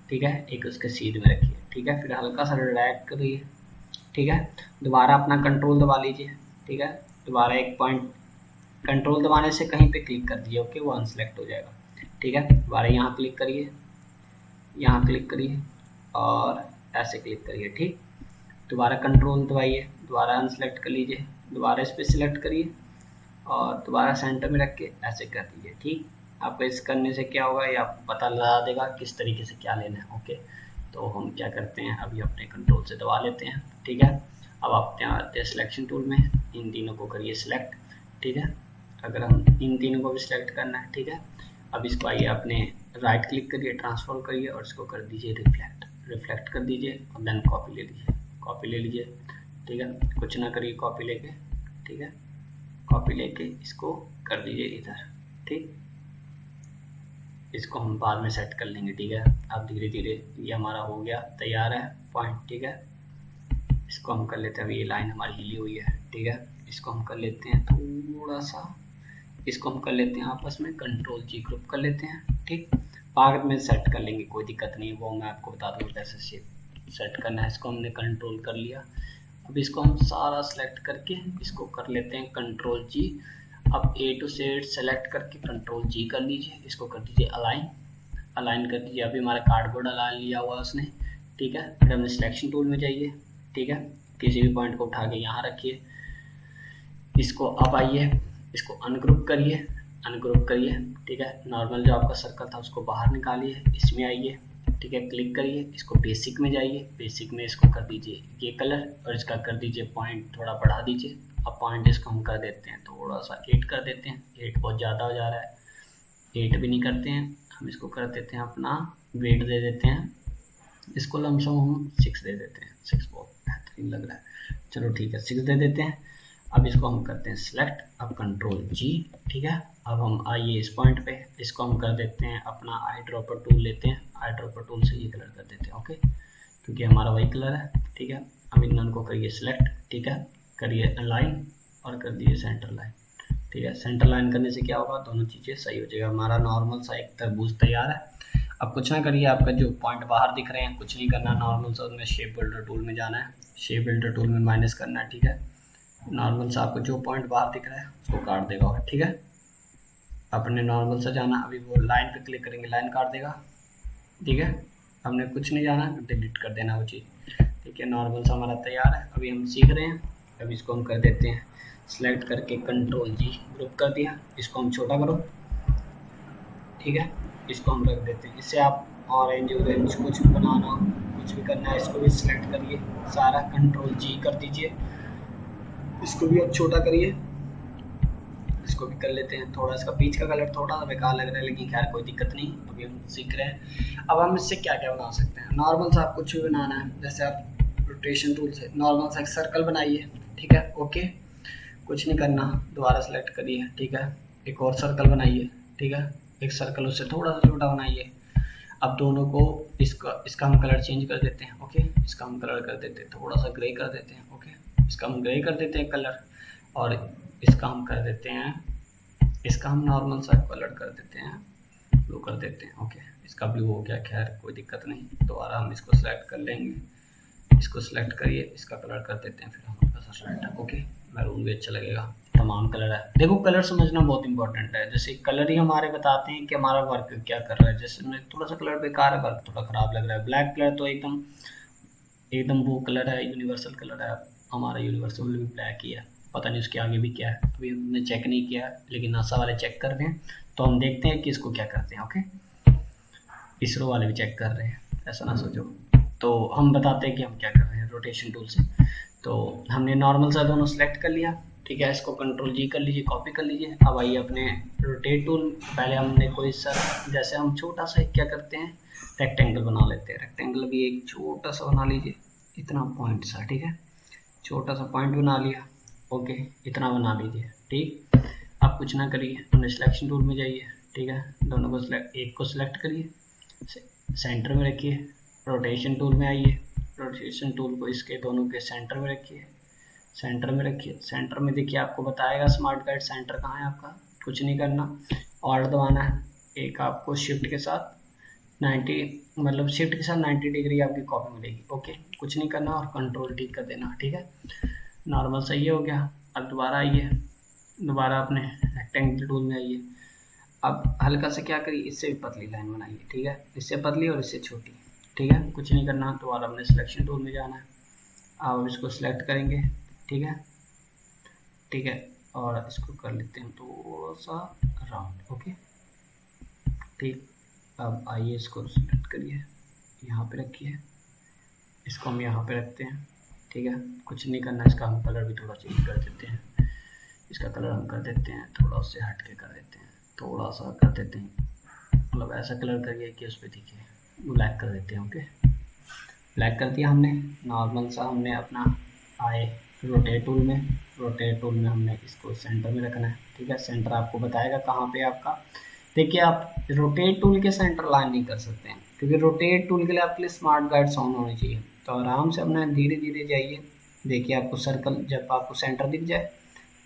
ठीक है, एक उसके सीध में रखिए, ठीक है, फिर हल्का सा ड्रैग करिए, ठीक है, दोबारा अपना कंट्रोल दबा लीजिए, ठीक है, दोबारा एक पॉइंट कंट्रोल दबाने से कहीं पे क्लिक कर दीजिए, ओके, वो अनसेलेक्ट हो जाएगा, ठीक है। दोबारा यहाँ क्लिक करिए, यहाँ क्लिक करिए और ऐसे क्लिक करिए, ठीक। दोबारा कंट्रोल दबाइए, दोबारा अनसेलेक्ट कर लीजिए, दोबारा इस पर सिलेक्ट करिए और दोबारा सेंटर में रख के ऐसे कर दीजिए, ठीक। आपको इस करने से क्या होगा, ये आपको पता लगा देगा किस तरीके से क्या लेना है, ओके। तो हम क्या करते हैं, अभी अपने कंट्रोल से दबा लेते हैं, ठीक है। अब आप यहाँ आते हैं सिलेक्शन टूल में, इन तीनों को करिए सिलेक्ट, ठीक है, अगर हम इन तीनों को भी सिलेक्ट करना है, ठीक है। अब इसको आइए अपने राइट क्लिक करिए, ट्रांसफॉर्म करिए और इसको कर दीजिए रिफ्लेक्ट, रिफ्लेक्ट कर दीजिए और देन कॉपी ले लीजिए, कॉपी ले लीजिए, ठीक है, कुछ ना करिए कॉपी लेके, ठीक है, कॉपी लेके इसको कर दीजिए इधर, ठीक। इसको हम बाद में सेट कर लेंगे, ठीक है। अब धीरे धीरे ये हमारा हो गया तैयार है पॉइंट, ठीक है। इसको हम कर लेते हैं, अभी ये लाइन हमारी हिली हुई है, ठीक है, इसको हम कर लेते हैं थोड़ा सा, इसको हम कर लेते हैं आपस में कंट्रोल जी ग्रुप कर लेते हैं, ठीक। बाद में सेट कर लेंगे, कोई दिक्कत नहीं, वो मैं आपको बता दूँ कैसे सेट करना है। इसको हमने कंट्रोल कर लिया, अब इसको हम सारा सेलेक्ट करके इसको कर लेते हैं कंट्रोल जी। अब ए टू जेड सेलेक्ट करके कंट्रोल जी कर लीजिए, इसको कर दीजिए अलाइन, अलाइन कर दीजिए। अभी हमारा कार्डबोर्ड अलाइन लिया हुआ है उसने, ठीक है। फिर हमने सिलेक्शन टूल में जाइए, ठीक है, किसी भी पॉइंट को उठा के यहाँ रखिए, इसको अब आइए, इसको अनग्रुप करिए, अनग्रुप करिए, ठीक है। नॉर्मल जो आपका सर्कल था उसको बाहर निकालिए, इसमें आइए, ठीक है, क्लिक करिए, इसको बेसिक में जाइए, बेसिक में इसको कर दीजिए ये कलर और इसका कर दीजिए पॉइंट थोड़ा बढ़ा दीजिए। अब पॉइंट इसको हम कर देते हैं थोड़ा सा 8 कर देते हैं, 8 बहुत ज़्यादा हो जा रहा है, 8 भी नहीं करते हैं हम, इसको कर देते हैं अपना वेट दे देते हैं, इसको लमसम हम 6 दे देते हैं, 6 बहुत बेहतरीन लग रहा है, चलो ठीक है 6 दे देते हैं। अब इसको हम करते हैं सिलेक्ट, अब कंट्रोल जी, ठीक है। अब हम आइए इस पॉइंट पे, इसको हम कर देते हैं अपना आई ड्रॉपर टूल लेते हैं, आई ड्रॉपर टूल से ये कलर कर देते हैं, ओके, क्योंकि हमारा वही कलर है, ठीक है। अब इन दोनों को करिए सिलेक्ट, ठीक है, करिए अलाइन और कर दिए सेंटर लाइन, ठीक है। सेंटर लाइन करने से क्या होगा, दोनों चीज़ें सही हो जाएगा, हमारा नॉर्मल सा एक तरबूज तैयार है। अब कुछ ना करिए, आपका जो पॉइंट बाहर दिख रहे हैं कुछ नहीं करना, नॉर्मल सा उसमें शेप बिल्डर टूल में जाना है, शेप बिल्डर टूल में माइनस करना है, ठीक है। नॉर्मल सा आपको जो पॉइंट बाहर दिख रहा है उसको काट देगा, ठीक है। अपने नॉर्मल सा जाना, अभी वो लाइन पे क्लिक करेंगे, लाइन काट देगा, ठीक है। हमने कुछ नहीं जाना, डिलीट कर देना वो चीज़, ठीक है। नॉर्मल सा हमारा तैयार है, अभी हम सीख रहे हैं। अभी इसको हम कर देते हैं सेलेक्ट करके कंट्रोल जी, ग्रुप कर दिया, इसको हम छोटा करो, ठीक है। इसको हम रख देते हैं, इससे आप ऑरेंज ऑरेंज कुछ भी बनाना हो, कुछ भी करना है, इसको भी सिलेक्ट करिए सारा, कंट्रोल जी कर दीजिए, इसको भी अब छोटा करिए, इसको भी कर लेते हैं थोड़ा। इसका बीच का कलर थोड़ा सा बेकार लग रहा है, लेकिन खैर कोई दिक्कत नहीं, अभी हम सीख रहे हैं। अब हम इससे क्या क्या बना सकते हैं, नॉर्मल सा आप कुछ भी बनाना है, जैसे आप रोटेशन टूल से नॉर्मल सा एक सर्कल बनाइए, ठीक है, ओके। कुछ नहीं करना, दोबारा सेलेक्ट करिए, ठीक है। एक और सर्कल बनाइए, ठीक है, एक सर्कल उससे थोड़ा सा छोटा बनाइए। अब दोनों को इसका हम कलर चेंज कर देते हैं, ओके। इसका हम कलर कर देते हैं थोड़ा सा ग्रे कर देते हैं, ओके। इसका हम ग्रे कर देते हैं कलर, और इसका हम कर देते हैं, इसका हम नॉर्मल सा कलर कर देते हैं, ब्लू कर देते हैं, ओके। इसका ब्लू हो गया, खैर कोई दिक्कत नहीं। दोबारा हम इसको सेलेक्ट कर लेंगे, इसको सेलेक्ट करिए, इसका कलर कर देते हैं, फिर हम रेड, ओके। मैरून भी अच्छा लगेगा, तमाम कलर है। देखो कलर समझना बहुत इंपॉर्टेंट है, जैसे कलर ही हमारे बताते हैं कि हमारा वर्क क्या कर रहा है। जैसे मैं थोड़ा सा कलर बेकार है, वर्क थोड़ा ख़राब लग रहा है, ब्लैक कलर तो एकदम एकदम वो कलर है, यूनिवर्सल कलर है, हमारा यूनिवर्सल भी ब्लैक ही है। पता नहीं उसके आगे भी क्या है, अभी हमने चेक नहीं किया, लेकिन नासा वाले चेक कर रहे हैं, तो हम देखते हैं कि इसको क्या करते हैं, ओके। इसरो वाले भी चेक कर रहे हैं, ऐसा ना सोचो। तो हम बताते हैं कि हम क्या कर रहे हैं रोटेशन टूल से। तो हमने नॉर्मल सा दोनों सेलेक्ट कर लिया, ठीक है। इसको कंट्रोल जी कर लीजिए, कॉपी कर लीजिए। अब आइए अपने रोटेट टूल, पहले हमने कोई सा, जैसे हम छोटा सा क्या करते हैं, रेक्टेंगल बना लेते हैं। रेक्टेंगल भी एक छोटा सा बना लीजिए, इतना पॉइंट सा, ठीक है, छोटा सा पॉइंट बना लिया, ओके, इतना बना लीजिए, ठीक। आप कुछ ना करिए, अपने सिलेक्शन टूल में जाइए, ठीक है, दोनों को एक को सिलेक्ट करिए, सेंटर में रखिए, रोटेशन टूल में आइए, रोटेशन टूल को इसके दोनों के सेंटर में रखिए, सेंटर में रखिए। सेंटर में देखिए आपको बताएगा स्मार्ट गाइड सेंटर कहाँ है आपका, कुछ नहीं करना, ऑल्ट दबाना है, एक आपको शिफ्ट के साथ 90, मतलब शिफ्ट के साथ 90 डिग्री आपकी कॉपी मिलेगी, ओके। कुछ नहीं करना और कंट्रोल टी कर देना, ठीक है। नॉर्मल सही हो गया। अब दोबारा आइए, दोबारा अपने रेक्टेंगल टूल में आइए। अब हल्का से क्या करिए, इससे भी पतली लाइन बनाइए, ठीक है, इससे पतली और इससे छोटी, ठीक है। कुछ नहीं करना, दोबारा अपने सिलेक्शन टूल में जाना है, आप इसको सिलेक्ट करेंगे, ठीक है, ठीक है, और इसको कर लेते हैं थोड़ा सा राउंड, ओके, ठीक। अब आइए इसको सिलेक्ट करिए, यहाँ पे रखिए, इसको हम यहाँ पे रखते हैं, ठीक है। कुछ नहीं करना, इसका हम कलर भी थोड़ा चेंज कर देते हैं, इसका कलर हम कर देते हैं थोड़ा उससे हट के कर देते हैं, थोड़ा सा कर देते हैं, मतलब ऐसा कलर करिए कि उस पर दिखे, ब्लैक कर देते हैं, ओके। ब्लैक कर दिया हमने। नॉर्मल सा हमने अपना आए रोटेट टूल में, रोटेट टूल में हमने इसको सेंटर में रखना है, ठीक है। सेंटर आपको बताएगा कहाँ पे आपका, देखिए आप रोटेट टूल के सेंटर लाइन नहीं कर सकते हैं, क्योंकि रोटेट टूल के लिए आपके लिए स्मार्ट गाइड ऑन होनी चाहिए। तो आराम से अपना धीरे धीरे जाइए, देखिए आपको सर्कल, जब आपको सेंटर दिख जाए,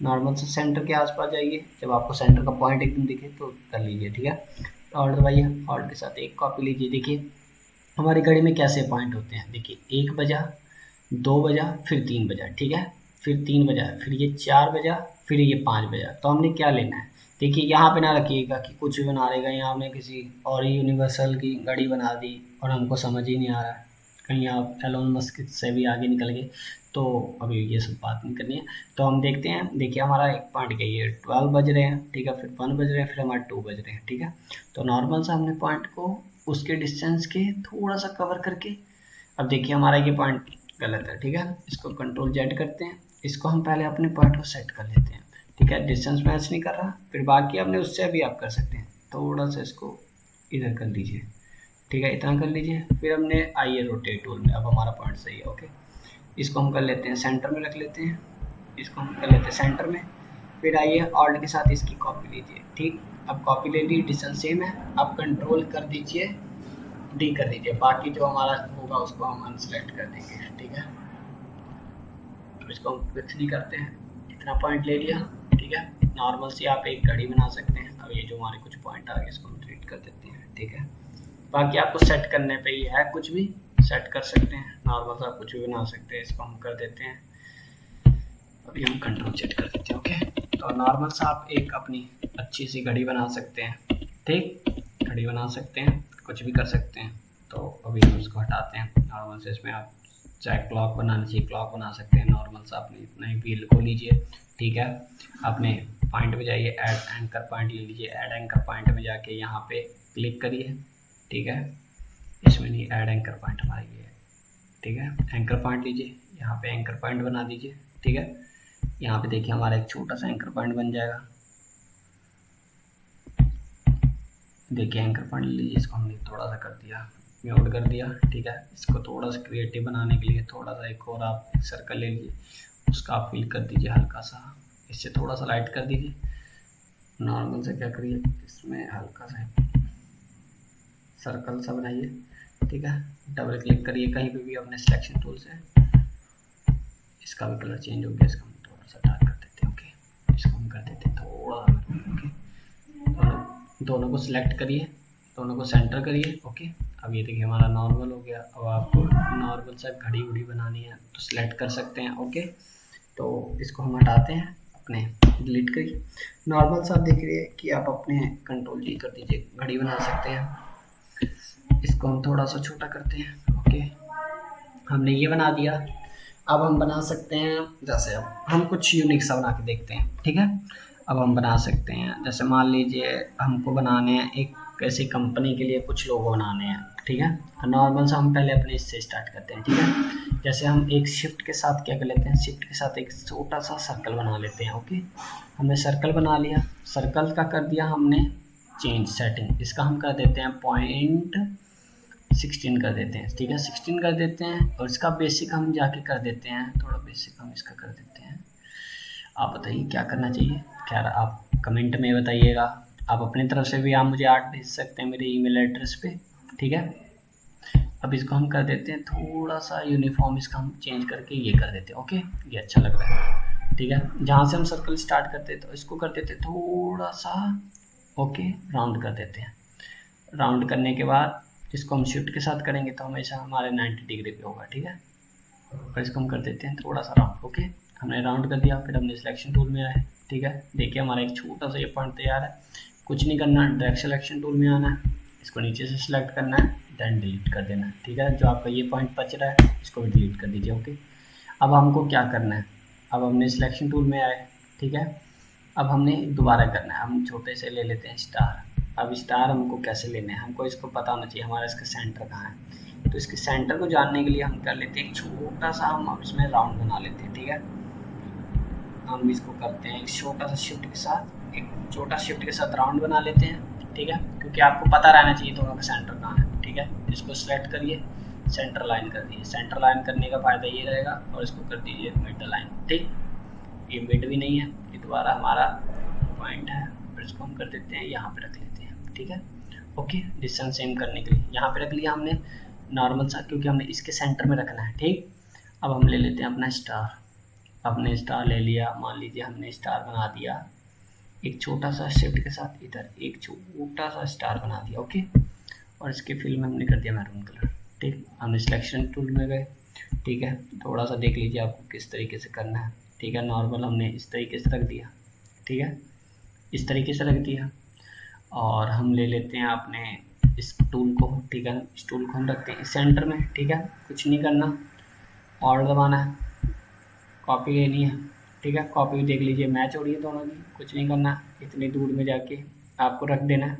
नॉर्मल से सेंटर के आसपास जाइए, जब आपको सेंटर का पॉइंट एकदम दिखे तो कर लीजिए, ठीक है। ऑल्ट दबाइए, ऑल्ट के साथ एक कॉपी लीजिए। देखिए हमारी घड़ी में कैसे पॉइंट होते हैं, देखिए 1 बजा, 2 बजा, फिर 3 बजा, ठीक है, फिर 3 बजा, फिर ये 4 बजा, फिर ये 5 बजा। तो हमने क्या लेना है, देखिए यहाँ पे ना रखिएगा कि कुछ भी बना देगा, यहाँ हमने किसी और ही यूनिवर्सल की घड़ी बना दी और हमको समझ ही नहीं आ रहा है, कहीं आप एलोन मस्क से भी आगे निकल गए, तो अभी ये सब बात नहीं करनी है। तो हम देखते हैं, देखिए हमारा एक पॉइंट क्या, ये 12 बज रहे हैं, ठीक है, फिर 1 बज रहे हैं, फिर हमारे 2 बज रहे हैं, ठीक है। तो नॉर्मल सा हमने पॉइंट को उसके डिस्टेंस के थोड़ा सा कवर करके, अब देखिए हमारा ये पॉइंट गलत है, ठीक है, इसको कंट्रोल जेड करते हैं, इसको हम पहले अपने पॉइंट को सेट कर लेते हैं, ठीक है, डिस्टेंस मैच नहीं कर रहा, फिर बाकी आपने उससे भी आप कर सकते हैं, थोड़ा सा इसको इधर कर लीजिए, ठीक है, इतना कर लीजिए। फिर हमने आइए रोटेट टूल में, अब हमारा पॉइंट सही है, ओके। इसको हम कर लेते हैं सेंटर में रख लेते हैं, इसको हम कर लेते हैं सेंटर में। फिर आइए ऑल्ट के साथ इसकी कॉपी लीजिए, ठीक। अब कॉपी ले ली, डिस्टेंस सेम है, अब कंट्रोल कर दीजिए, डी कर दीजिए, बाकी जो हमारा होगा उसको हम अनसेलेक्ट कर देंगे, ठीक है। तो इसको हम कुछ नहीं करते हैं, इतना पॉइंट ले लिया, ठीक है। नॉर्मल सी आप एक घड़ी बना सकते हैं। अब ये जो हमारे कुछ पॉइंट आ गए इसको हम डिलीट कर देते हैं, ठीक है। बाकी आपको सेट करने पे ही है, कुछ भी सेट कर सकते हैं, नॉर्मल सा कुछ भी बना सकते हैं। इसको हम कर देते हैं अभी हम कंट्रोल सेट कर देते हैं। ओके, तो नॉर्मल सा आप एक अपनी अच्छी सी घड़ी बना सकते हैं। ठीक, घड़ी बना सकते हैं, कुछ भी कर सकते हैं। तो अभी हम इसको हटाते हैं नॉर्मल से। इसमें आप चाहे क्लॉक बनाना चाहिए क्लॉक बना सकते हैं। नॉर्मल सा अपनी इतना ही व्हील को लीजिए। ठीक है, अपने पॉइंट पे जाइए, ऐड एंकर पॉइंट ले लीजिए। ऐड एंकर पॉइंट में जाके यहाँ पे क्लिक करिए। ठीक है, इसमें नहीं, ऐड एंकर पॉइंट हमारा ये है। ठीक है, एंकर पॉइंट लीजिए, यहाँ पे एंकर पॉइंट बना दीजिए। ठीक है, यहाँ पे देखिए हमारा एक छोटा सा एंकर पॉइंट बन जाएगा। देखिए एंकर पॉइंट लीजिए, इसको हमने थोड़ा सा कर दिया, म्यूट कर दिया। ठीक है, इसको थोड़ा सा क्रिएटिव बनाने के लिए थोड़ा सा एक और आप सर्कल ले लीजिए, उसका आप फिल कर दीजिए हल्का सा, इससे थोड़ा सा लाइट कर दीजिए। नॉर्मल से क्या करिए, इसमें हल्का सा सर्कल सा बनाइए। ठीक है, डबल क्लिक करिए कहीं पे भी अपने सिलेक्शन टूल से, इसका भी कलर चेंज हो गया, इसका हम थोड़ा सा डार्क कर देते हैं। ओके, इसको हम कर देते हैं थोड़ा। ओके, दोनों को सिलेक्ट करिए, दोनों को सेंटर करिए। ओके, अब ये देखिए हमारा नॉर्मल हो गया। अब आपको नॉर्मल सा घड़ी उड़ी बनानी है तो सिलेक्ट कर सकते हैं। ओके, तो इसको हम हटाते हैं, अपने डिलीट करिए। नॉर्मल सा आप देखिए कि आप अपने कंट्रोल जी कर दीजिए, घड़ी बना सकते हैं। इसको हम थोड़ा सा छोटा करते हैं। ओके, हमने ये बना दिया। अब हम बना सकते हैं, जैसे अब हम कुछ यूनिक सा बना के देखते हैं। ठीक है, अब हम बना सकते हैं, जैसे मान लीजिए हमको बनाने हैं एक ऐसी कंपनी के लिए कुछ लोगो बनाने हैं। ठीक है, नॉर्मल सा हम पहले अपने इससे स्टार्ट करते हैं। ठीक है, जैसे हम एक शिफ्ट के साथ क्या कर लेते हैं, शिफ्ट के साथ एक छोटा सा सर्कल बना लेते हैं। ओके, हमने सर्कल बना लिया, सर्कल का कर दिया हमने चेंज सेटिंग, इसका हम कर देते हैं 0.16 कर देते हैं। ठीक है, 16 कर देते हैं, और इसका बेसिक हम जाके कर देते हैं, थोड़ा बेसिक हम इसका कर देते हैं। आप बताइए क्या करना चाहिए, क्या आप कमेंट में बताइएगा। आप अपनी तरफ से भी आप मुझे आर्ट भेज सकते हैं मेरे ईमेल एड्रेस पे। ठीक है, अब इसको हम कर देते हैं थोड़ा सा यूनिफॉर्म, इसका हम चेंज करके ये कर देते हैं। ओके, ये अच्छा लग रहा है। ठीक है, जहाँ से हम सर्कल स्टार्ट करते हैं तो इसको कर देते हैं थोड़ा सा, ओके, राउंड कर देते हैं। राउंड करने के बाद इसको हम शिफ्ट के साथ करेंगे तो हमेशा हमारे 90 डिग्री पे होगा। ठीक है, और इसको हम कर देते हैं थोड़ा सा राउंड। ओके, हमने राउंड कर दिया, फिर हमने सिलेक्शन टूल में आए। ठीक है, देखिए हमारा एक छोटा सा ये पॉइंट तैयार है। कुछ नहीं करना, डायरेक्ट सिलेक्शन टूल में आना है, इसको नीचे से सिलेक्ट करना है, देन डिलीट कर देना है। ठीक है, जो आपका ये पॉइंट बच रहा है इसको भी डिलीट कर दीजिए। ओके, अब हमको क्या करना है, अब हमने सिलेक्शन टूल में आए। ठीक है, अब हमने दोबारा करना है, हम छोटे से ले लेते हैं स्टार। अब स्टार हमको कैसे लेना है, हमको इसको पता होना चाहिए हमारा इसका सेंटर कहाँ है। तो इसके सेंटर को जानने के लिए हम कर लेते हैं एक छोटा सा, हम इसमें राउंड बना लेते हैं। ठीक है, हम इसको करते हैं एक छोटा सा शिफ्ट के साथ, एक छोटा शिफ्ट के साथ राउंड बना लेते हैं। ठीक है, क्योंकि आपको पता रहना चाहिए दोनों का सेंटर कहाँ है। ठीक है, इसको सेलेक्ट करिए, सेंटर लाइन कर दीजिए। सेंटर लाइन करने का फ़ायदा ये रहेगा, और इसको कर दीजिए मिड लाइन। ठीक, ये मिड भी नहीं है, ये दोबारा हमारा पॉइंट है, फिर इसको हम कर देते हैं यहाँ पे रख लेते हैं। ठीक है, ओके, डिस्टेंस सेम करने के लिए यहाँ पे रख लिया हमने नॉर्मल सा, क्योंकि हमने इसके सेंटर में रखना है। ठीक, अब हम ले लेते हैं अपना स्टार। हमने स्टार ले लिया, मान लीजिए हमने स्टार बना दिया, एक छोटा सा शिफ्ट के साथ इधर एक छोटा सा स्टार बना दिया। ओके, और इसके फिल में हमने कर दिया मैरून कलर। ठीक, हमने सिलेक्शन टूल में गए। ठीक है, थोड़ा सा देख लीजिए आपको किस तरीके से करना है। ठीक है, नॉर्मल हमने इस तरीके से रख दिया। ठीक है, इस तरीके से रख दिया, और हम ले लेते हैं अपने इस टूल को। ठीक है, इस टूल को हम रखते हैं सेंटर में। ठीक है, कुछ नहीं करना, और दबाना है, कॉपी लेनी है। ठीक है, कॉपी देख लीजिए मैच हो रही है दोनों की, कुछ नहीं करना, इतनी दूर में जाके आपको रख देना है,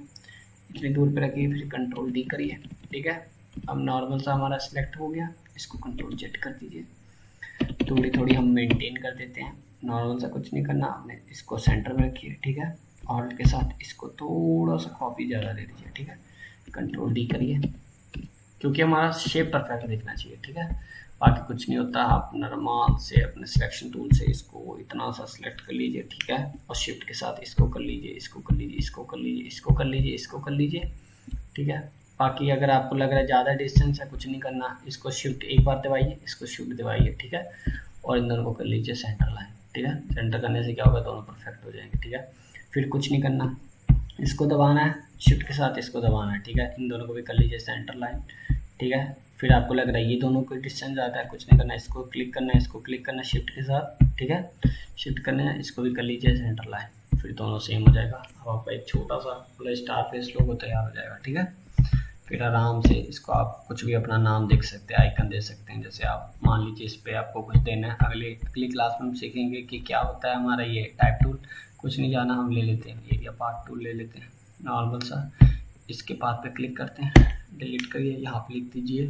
इतनी दूर पे रखिए, फिर कंट्रोल डी करिए। ठीक है, अब नॉर्मल सा हमारा सिलेक्ट हो गया, इसको कंट्रोल जेड कर दीजिए। थोड़ी थोड़ी हम मेंटेन कर देते हैं, नॉर्मल सा कुछ नहीं करना, आपने इसको सेंटर में रखिए। ठीक है, ऑल्ट के साथ इसको थोड़ा सा कॉपी ज़्यादा दे दीजिए। ठीक है, कंट्रोल डी करिए, क्योंकि हमारा शेप परफेक्ट दिखना चाहिए। ठीक है, बाकी कुछ नहीं होता, आप नॉर्मल से अपने सिलेक्शन टूल से इसको इतना सा सिलेक्ट कर लीजिए। ठीक है, और शिफ्ट के साथ इसको कर लीजिए, इसको कर लीजिए, इसको कर लीजिए, इसको कर लीजिए, इसको कर लीजिए। ठीक है, बाकी अगर आपको लग रहा है ज़्यादा डिस्टेंस है, कुछ नहीं करना, इसको शिफ्ट एक बार दबाइए, इसको शिफ्ट दबाइए। ठीक है, और इन दोनों को कर लीजिए सेंटर लाइन। ठीक है, सेंटर करने से क्या होगा, दोनों परफेक्ट हो जाएंगे। ठीक है, फिर कुछ नहीं करना, इसको दबाना है, शिफ्ट के साथ इसको दबाना है। ठीक है, इन दोनों को भी कर लीजिए सेंटर लाइन। ठीक है। फिर आपको लग रहा है ये दोनों को डिस्टेंस ज़्यादा है, कुछ नहीं करना, इसको क्लिक करना है, इसको क्लिक करना है शिफ्ट के साथ, ठीक है। शिफ्ट करना है, इसको भी कर लीजिए सेंटर लाइन, फिर दोनों सेम हो जाएगा। अब आपका एक छोटा सा मतलब स्टार फेस लोगो तैयार हो जाएगा, ठीक है। फिर आराम से इसको आप कुछ भी अपना नाम देख सकते हैं, आइकन दे सकते हैं। जैसे आप मान लीजिए इस पर आपको कुछ देना है, अगली क्लास में हम सीखेंगे कि क्या होता है हमारा ये टाइप टूल। कुछ नहीं जाना, हम ले लेते हैं एरिया पार्ट टूल ले लेते हैं नॉर्मल सा, इसके पाथ पे क्लिक करते हैं, डिलीट करिए, यहाँ पे लिख दीजिए,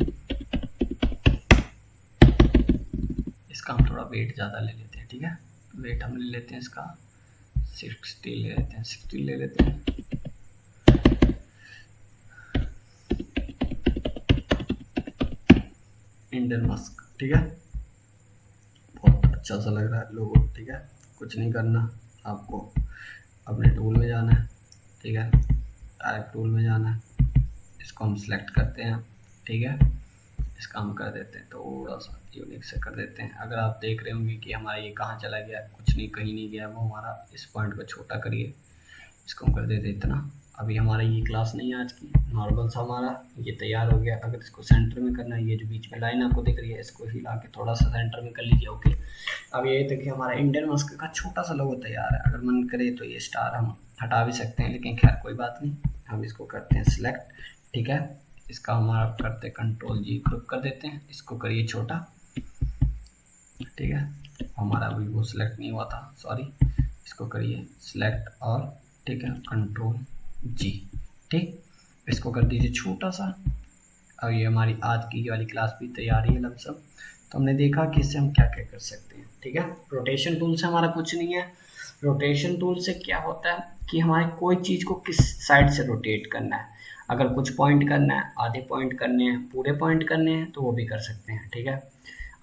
इसका हम थोड़ा वेट ज़्यादा ले लेते हैं, ठीक है। वेट हम ले लेते हैं इसका 60 ले लेते हैं, 60 ले लेते हैं। इंडियन मस्क, ठीक है, बहुत अच्छा सा लग रहा है लोगो, ठीक है। कुछ नहीं करना, आपको अपने टूल में जाना है, ठीक है, डायरेक्ट टूल में जाना है, इसको हम सिलेक्ट करते हैं, ठीक है। इसका हम कर देते हैं थोड़ा सा यूनिक से कर देते हैं। अगर आप देख रहे होंगे कि हमारा ये कहाँ चला गया, कुछ नहीं, कहीं नहीं गया, वो हमारा इस पॉइंट को छोटा करिए, इसको हम कर देते इतना। अभी हमारा ये क्लास नहीं है आज की, नॉर्मल सा हमारा ये तैयार हो गया। अगर इसको सेंटर में करना है, ये जो बीच में लाइन आपको दिख रही है, इसको हिला के थोड़ा सा सेंटर में कर लीजिए, ओके। अब ये देखिए हमारा इंडियन मस्क का छोटा सा लोगो तैयार है। अगर मन करे तो ये स्टार हम हटा भी सकते हैं, लेकिन खैर कोई बात नहीं, हम इसको करते हैं सिलेक्ट, ठीक है। इसका हमारा करते कंट्रोल जी ग्रुप कर देते हैं, इसको करिए छोटा, ठीक है। हमारा अभी वो सिलेक्ट नहीं हुआ था, सॉरी, इसको करिए सिलेक्ट और ठीक है कंट्रोल जी, ठीक, इसको कर दीजिए छोटा सा। अब ये हमारी आज की वाली क्लास भी तैयार है लमसम। तो हमने देखा कि इससे हम क्या क्या कर सकते हैं, ठीक है। रोटेशन टूल से हमारा कुछ नहीं है। रोटेशन टूल से क्या होता है कि हमारे कोई चीज़ को किस साइड से रोटेट करना है। अगर कुछ पॉइंट करना है, आधे पॉइंट करने हैं, पूरे पॉइंट करने हैं, तो वो भी कर सकते हैं, ठीक है।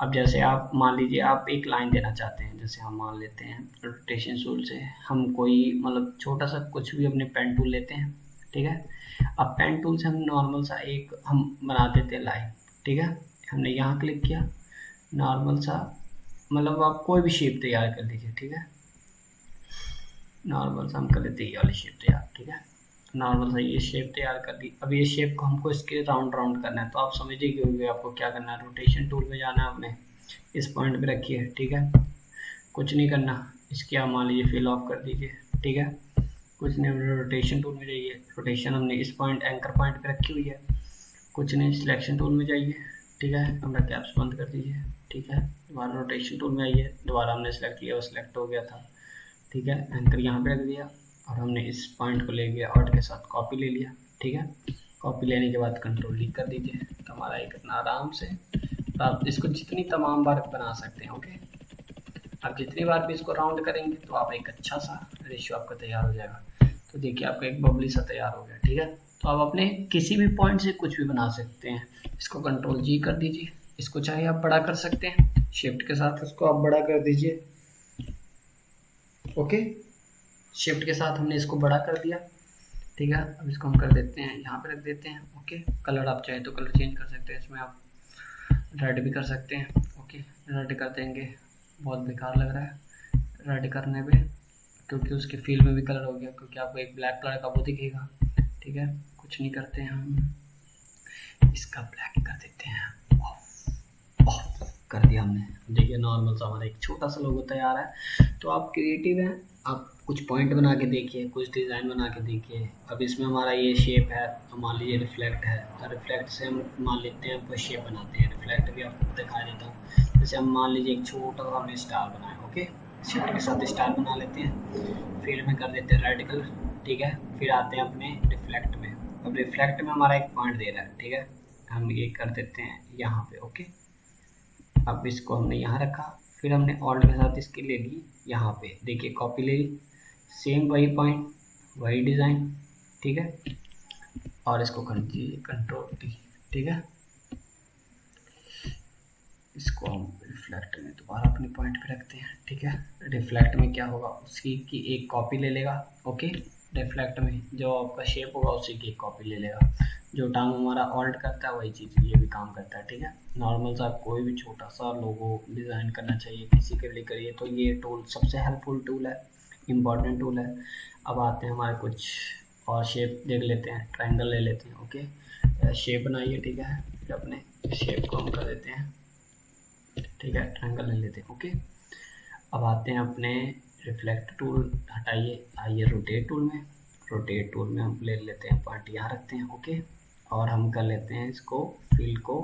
अब जैसे आप मान लीजिए आप एक लाइन देना चाहते हैं, जैसे हम मान लेते हैं रोटेशन टूल से हम कोई मतलब छोटा सा कुछ भी अपने पेन टूल लेते हैं, ठीक है। अब पेन टूल से हम नॉर्मल सा एक हम बना देते हैं लाइन, ठीक है। हमने यहाँ क्लिक किया, नॉर्मल सा मतलब आप कोई भी शेप तैयार कर दीजिए, ठीक है। नॉर्मल सा हम कर लेते हैं ये वाली शेप तैयार, ठीक है। नॉर्मल सा ये शेप तैयार कर दी। अब ये शेप को हमको इसके राउंड राउंड करना है, तो आप समझिए कि होंगे आपको क्या करना है। रोटेशन टूल में जाना है, अपने इस पॉइंट पे रखिए, ठीक है। कुछ नहीं करना, इसके आप मान लीजिए फिल ऑफ कर दीजिए, ठीक है। कुछ नहीं, रोटेशन टूल में जाइए, रोटेशन हमने इस पॉइंट एंकर पॉइंट पे रखी हुई है। कुछ नहीं, सिलेक्शन टूल में जाइए, ठीक है, अपना कैप्स बंद कर दीजिए, ठीक है। दोबारा रोटेशन टूल में आइए, दोबारा हमने सेलेक्ट किया, वो सिलेक्ट हो गया था, ठीक है। एंकर यहाँ पे रख दिया और हमने इस पॉइंट को ले गया ऑल्ट के साथ कॉपी ले लिया, ठीक है। कॉपी लेने के बाद कंट्रोल डी कर दीजिए, तो हमारा एक इतना आराम से, तो आप इसको जितनी तमाम बार बना सकते हैं, ओके। आप जितनी बार भी इसको राउंड करेंगे तो आप एक अच्छा सा रेशियो आपका तैयार हो जाएगा। तो देखिए आपका एक बबली सा तैयार हो गया, ठीक है। तो आप अपने किसी भी पॉइंट से कुछ भी बना सकते हैं। इसको कंट्रोल जी कर दीजिए, इसको चाहे आप बड़ा कर सकते हैं, शिफ्ट के साथ इसको आप बड़ा कर दीजिए, ओके। शिफ्ट के साथ हमने इसको बड़ा कर दिया, ठीक है। अब इसको हम कर देते हैं, यहाँ पे रख देते हैं, ओके। कलर आप चाहे तो कलर चेंज कर सकते हैं, इसमें आप रेड भी कर सकते हैं, ओके। रेड कर देंगे, बहुत बेकार लग रहा है रेड करने पे, क्योंकि उसके फील में भी कलर हो गया, क्योंकि आपको एक ब्लैक कलर का वो दिखेगा, ठीक है। कुछ नहीं करते हैं, हम इसका ब्लैक कर देते हैं, ऑफ कर दिया हमने। देखिए नॉर्मल सा हमारा एक छोटा सा लोगो तैयार है। तो आप क्रिएटिव हैं, आप कुछ पॉइंट बना के देखिए, कुछ डिज़ाइन बना के देखिए। अब इसमें हमारा ये शेप है, तो मान लीजिए रिफ्लेक्ट है, तो रिफ्लेक्ट से हम मान लेते हैं कोई शेप बनाते हैं। रिफ्लेक्ट भी आपको दिखा देता हूँ। जैसे हम मान लीजिए एक छोटा सा हमने स्टार बनाया, ओके। शिफ्ट के साथ स्टार बना लेते हैं, फिर में कर देते हैं रेड कलर, ठीक है। फिर आते हैं अपने रिफ्लेक्ट में। अब रिफ्लेक्ट में हमारा एक पॉइंट दे रहा है, ठीक है। हम ये कर देते हैं यहाँ पे, ओके। अब इसको हमने यहाँ रखा, फिर हमने ऑल्ट के साथ इसकी ले ली यहाँ पे, देखिए कॉपी ले ली, सेम वही पॉइंट वही डिज़ाइन, ठीक है। और इसको कर दीजिए कंट्रोल डी, ठीक है। इसको हम रिफ्लेक्ट में दोबारा अपने पॉइंट पे रखते हैं, ठीक है। रिफ्लेक्ट में क्या होगा, उसी की एक कॉपी ले लेगा, ओके। रिफ्लेक्ट में जो आपका शेप होगा उसी की एक कॉपी ले लेगा। जो काम हमारा ऑल्ट करता है वही चीज़ ये भी काम करता है, ठीक है। नॉर्मल सा कोई भी छोटा सा लोगो डिज़ाइन करना चाहिए किसी के लिए करिए, तो ये टूल सबसे हेल्पफुल टूल है, इम्पॉर्टेंट टूल है। अब आते हैं हमारे कुछ और शेप देख लेते हैं, ट्रायंगल ले लेते हैं, ओके। शेप बनाइए, ठीक है। फिर अपने शेप को हम कर देते हैं, ठीक है, ट्रायंगल ले लेते हैं। ओके, अब आते हैं अपने रिफ्लेक्ट टूल, हटाइए, आइए रोटेट टूल में। रोटेट टूल में हम ले लेते हैं पॉइंट, यहाँ रखते हैं। ओके, और हम कर लेते हैं इसको, फिल को,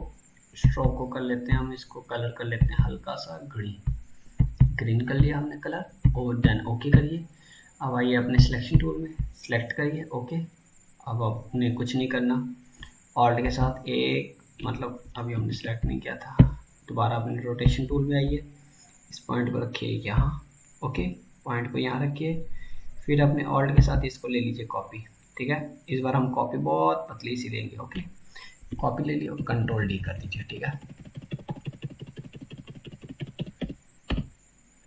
स्ट्रोक को कर लेते हैं हम, इसको कलर कर लेते हैं हल्का सा ग्रीन कर लिया हमने कलर, और देन ओके करिए। अब आइए अपने सिलेक्शन टूल में, सिलेक्ट करिए। ओके, अब अपने कुछ नहीं करना, ऑल्ट के साथ एक, मतलब अभी हमने सिलेक्ट नहीं किया था, दोबारा अपने रोटेशन टूल में आइए, इस पॉइंट को रखिए यहाँ। ओके, पॉइंट को यहाँ रखिए, फिर अपने ऑल्ट के साथ इसको ले लीजिए कॉपी, ठीक है। इस बार हम कॉपी बहुत पतली सी लेंगे। ओके, कॉपी ले लिया और कंट्रोल डी कर दीजिए, ठीक है।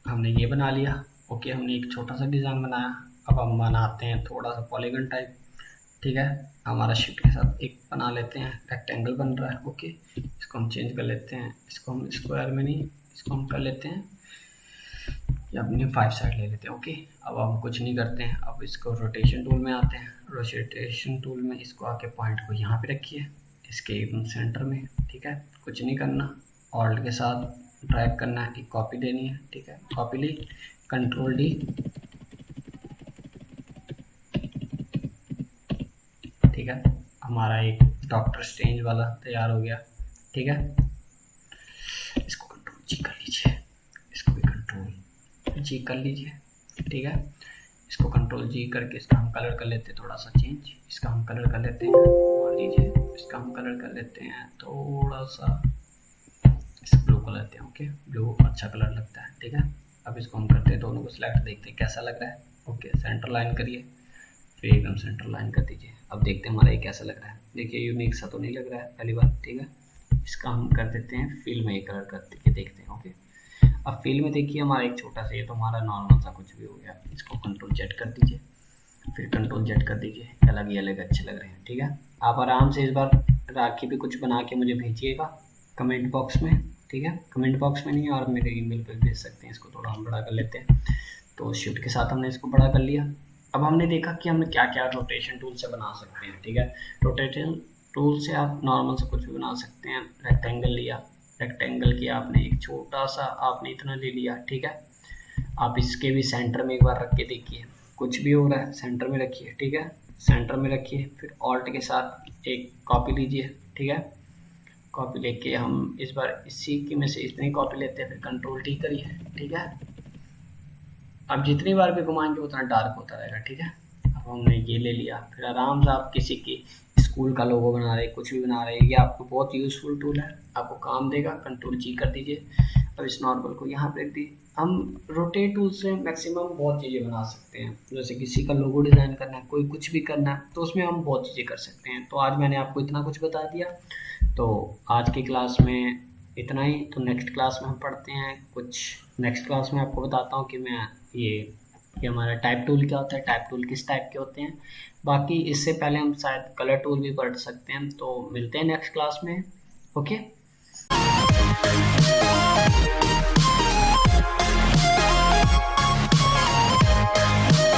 हमने ये बना लिया। ओके, हमने एक छोटा सा डिज़ाइन बनाया। अब हम बनाते हैं थोड़ा सा पॉलीगन टाइप, ठीक है। हमारा शिफ्ट के साथ एक बना लेते हैं, रेक्टेंगल बन रहा है। ओके, इसको हम चेंज कर लेते हैं, इसको हम स्क्वायर में नहीं, इसको हम कर लेते हैं या अपनी 5 साइड ले लेते हैं। ओके, अब हम कुछ नहीं करते हैं, अब इसको रोटेशन टूल में आते हैं। रोटेशन टूल में इसको आके पॉइंट को यहाँ पे रखिए, इसके एकदम सेंटर में, ठीक है। कुछ नहीं करना, ऑल्ट के साथ ड्रैग करना है, एक कॉपी देनी है, ठीक है। कॉपी ली, कंट्रोल डी, ठीक है। हमारा एक डॉक्टर स्ट्रेंज वाला तैयार हो गया, ठीक है। इसको कंट्रोल जी कर लीजिए, इसको भी कंट्रोल जी कर लीजिए, ठीक है। इसको कंट्रोल जी करके इसका हम कलर कर लेते हैं थोड़ा सा चेंज, इसका हम कलर कर लेते हैं, मान लीजिए इसका हम कलर कर लेते हैं थोड़ा सा, इस ब्लू कलर लेते हैं। ओके, ब्लू अच्छा कलर लगता है, ठीक है। अब इसको हम करते हैं, दोनों को सिलेक्ट, देखते हैं कैसा लग रहा है। ओके, सेंटर लाइन करिए, फिर एकदम सेंटर लाइन कर दीजिए। अब देखते हैं हमारा ये कैसा लग रहा है। देखिए यूनिक सा तो नहीं लग रहा है पहली बार, ठीक है। इसका हम कर देते हैं फिल में, ये कलर करके देखते हैं। ओके, अब फिल में देखिए हमारा एक छोटा सा, ये तो हमारा नॉर्मल सा कुछ भी हो गया। इसको कंट्रोल जेड कर दीजिए, फिर कंट्रोल जेड कर दीजिए, अलग ही अलग अच्छे लग रहे हैं, ठीक है। आप आराम से इस बार राखी भी कुछ बना के मुझे भेजिएगा कमेंट बॉक्स में, ठीक है। कमेंट बॉक्स में नहीं, और मेरे ईमेल पे भेज सकते हैं। इसको थोड़ा हम बड़ा कर लेते हैं, तो शिफ्ट के साथ हमने इसको बड़ा कर लिया। अब हमने देखा कि हम क्या क्या रोटेशन टूल से बना सकते हैं, ठीक है। रोटेशन टूल से आप नॉर्मल से कुछ भी बना सकते हैं। रेक्टेंगल लिया, रेक्टेंगल किया आपने, एक छोटा सा आपने इतना ले लिया, ठीक है। आप इसके भी सेंटर में एक बार रख के देखिए, कुछ भी हो रहा है सेंटर में रखिए, ठीक है। सेंटर में रखिए, फिर ऑल्ट के साथ एक कॉपी लीजिए, ठीक है। कॉपी लेके हम इस बार इसी की में से इतनी कॉपी लेते हैं, फिर कंट्रोल टी करिए, ठीक है। अब जितनी बार भी घुमाएंगे उतना डार्क होता रहेगा, ठीक है। अब हमने ये ले लिया, फिर आराम से आप किसी की स्कूल का लोगो बना रहे, कुछ भी बना रहे, ये आपको बहुत यूज़फुल टूल है, आपको काम देगा। कंट्रोल जी कर दीजिए, अब इस नॉर्मल को यहाँ पे रख दी। हम रोटेट टूल से मैक्सिमम बहुत चीज़ें बना सकते हैं, जैसे किसी का लोगो डिज़ाइन करना है, कोई कुछ भी करना है, तो उसमें हम बहुत चीज़ें कर सकते हैं। तो आज मैंने आपको इतना कुछ बता दिया, तो आज की क्लास में इतना ही। तो नेक्स्ट क्लास में हम पढ़ते हैं कुछ, नेक्स्ट क्लास में आपको बताता हूँ कि मैं ये हमारा टाइप टूल क्या होता है, टाइप टूल किस टाइप के होते हैं। बाकी इससे पहले हम शायद कलर टूल भी पढ़ सकते हैं। तो मिलते हैं नेक्स्ट क्लास में। ओके।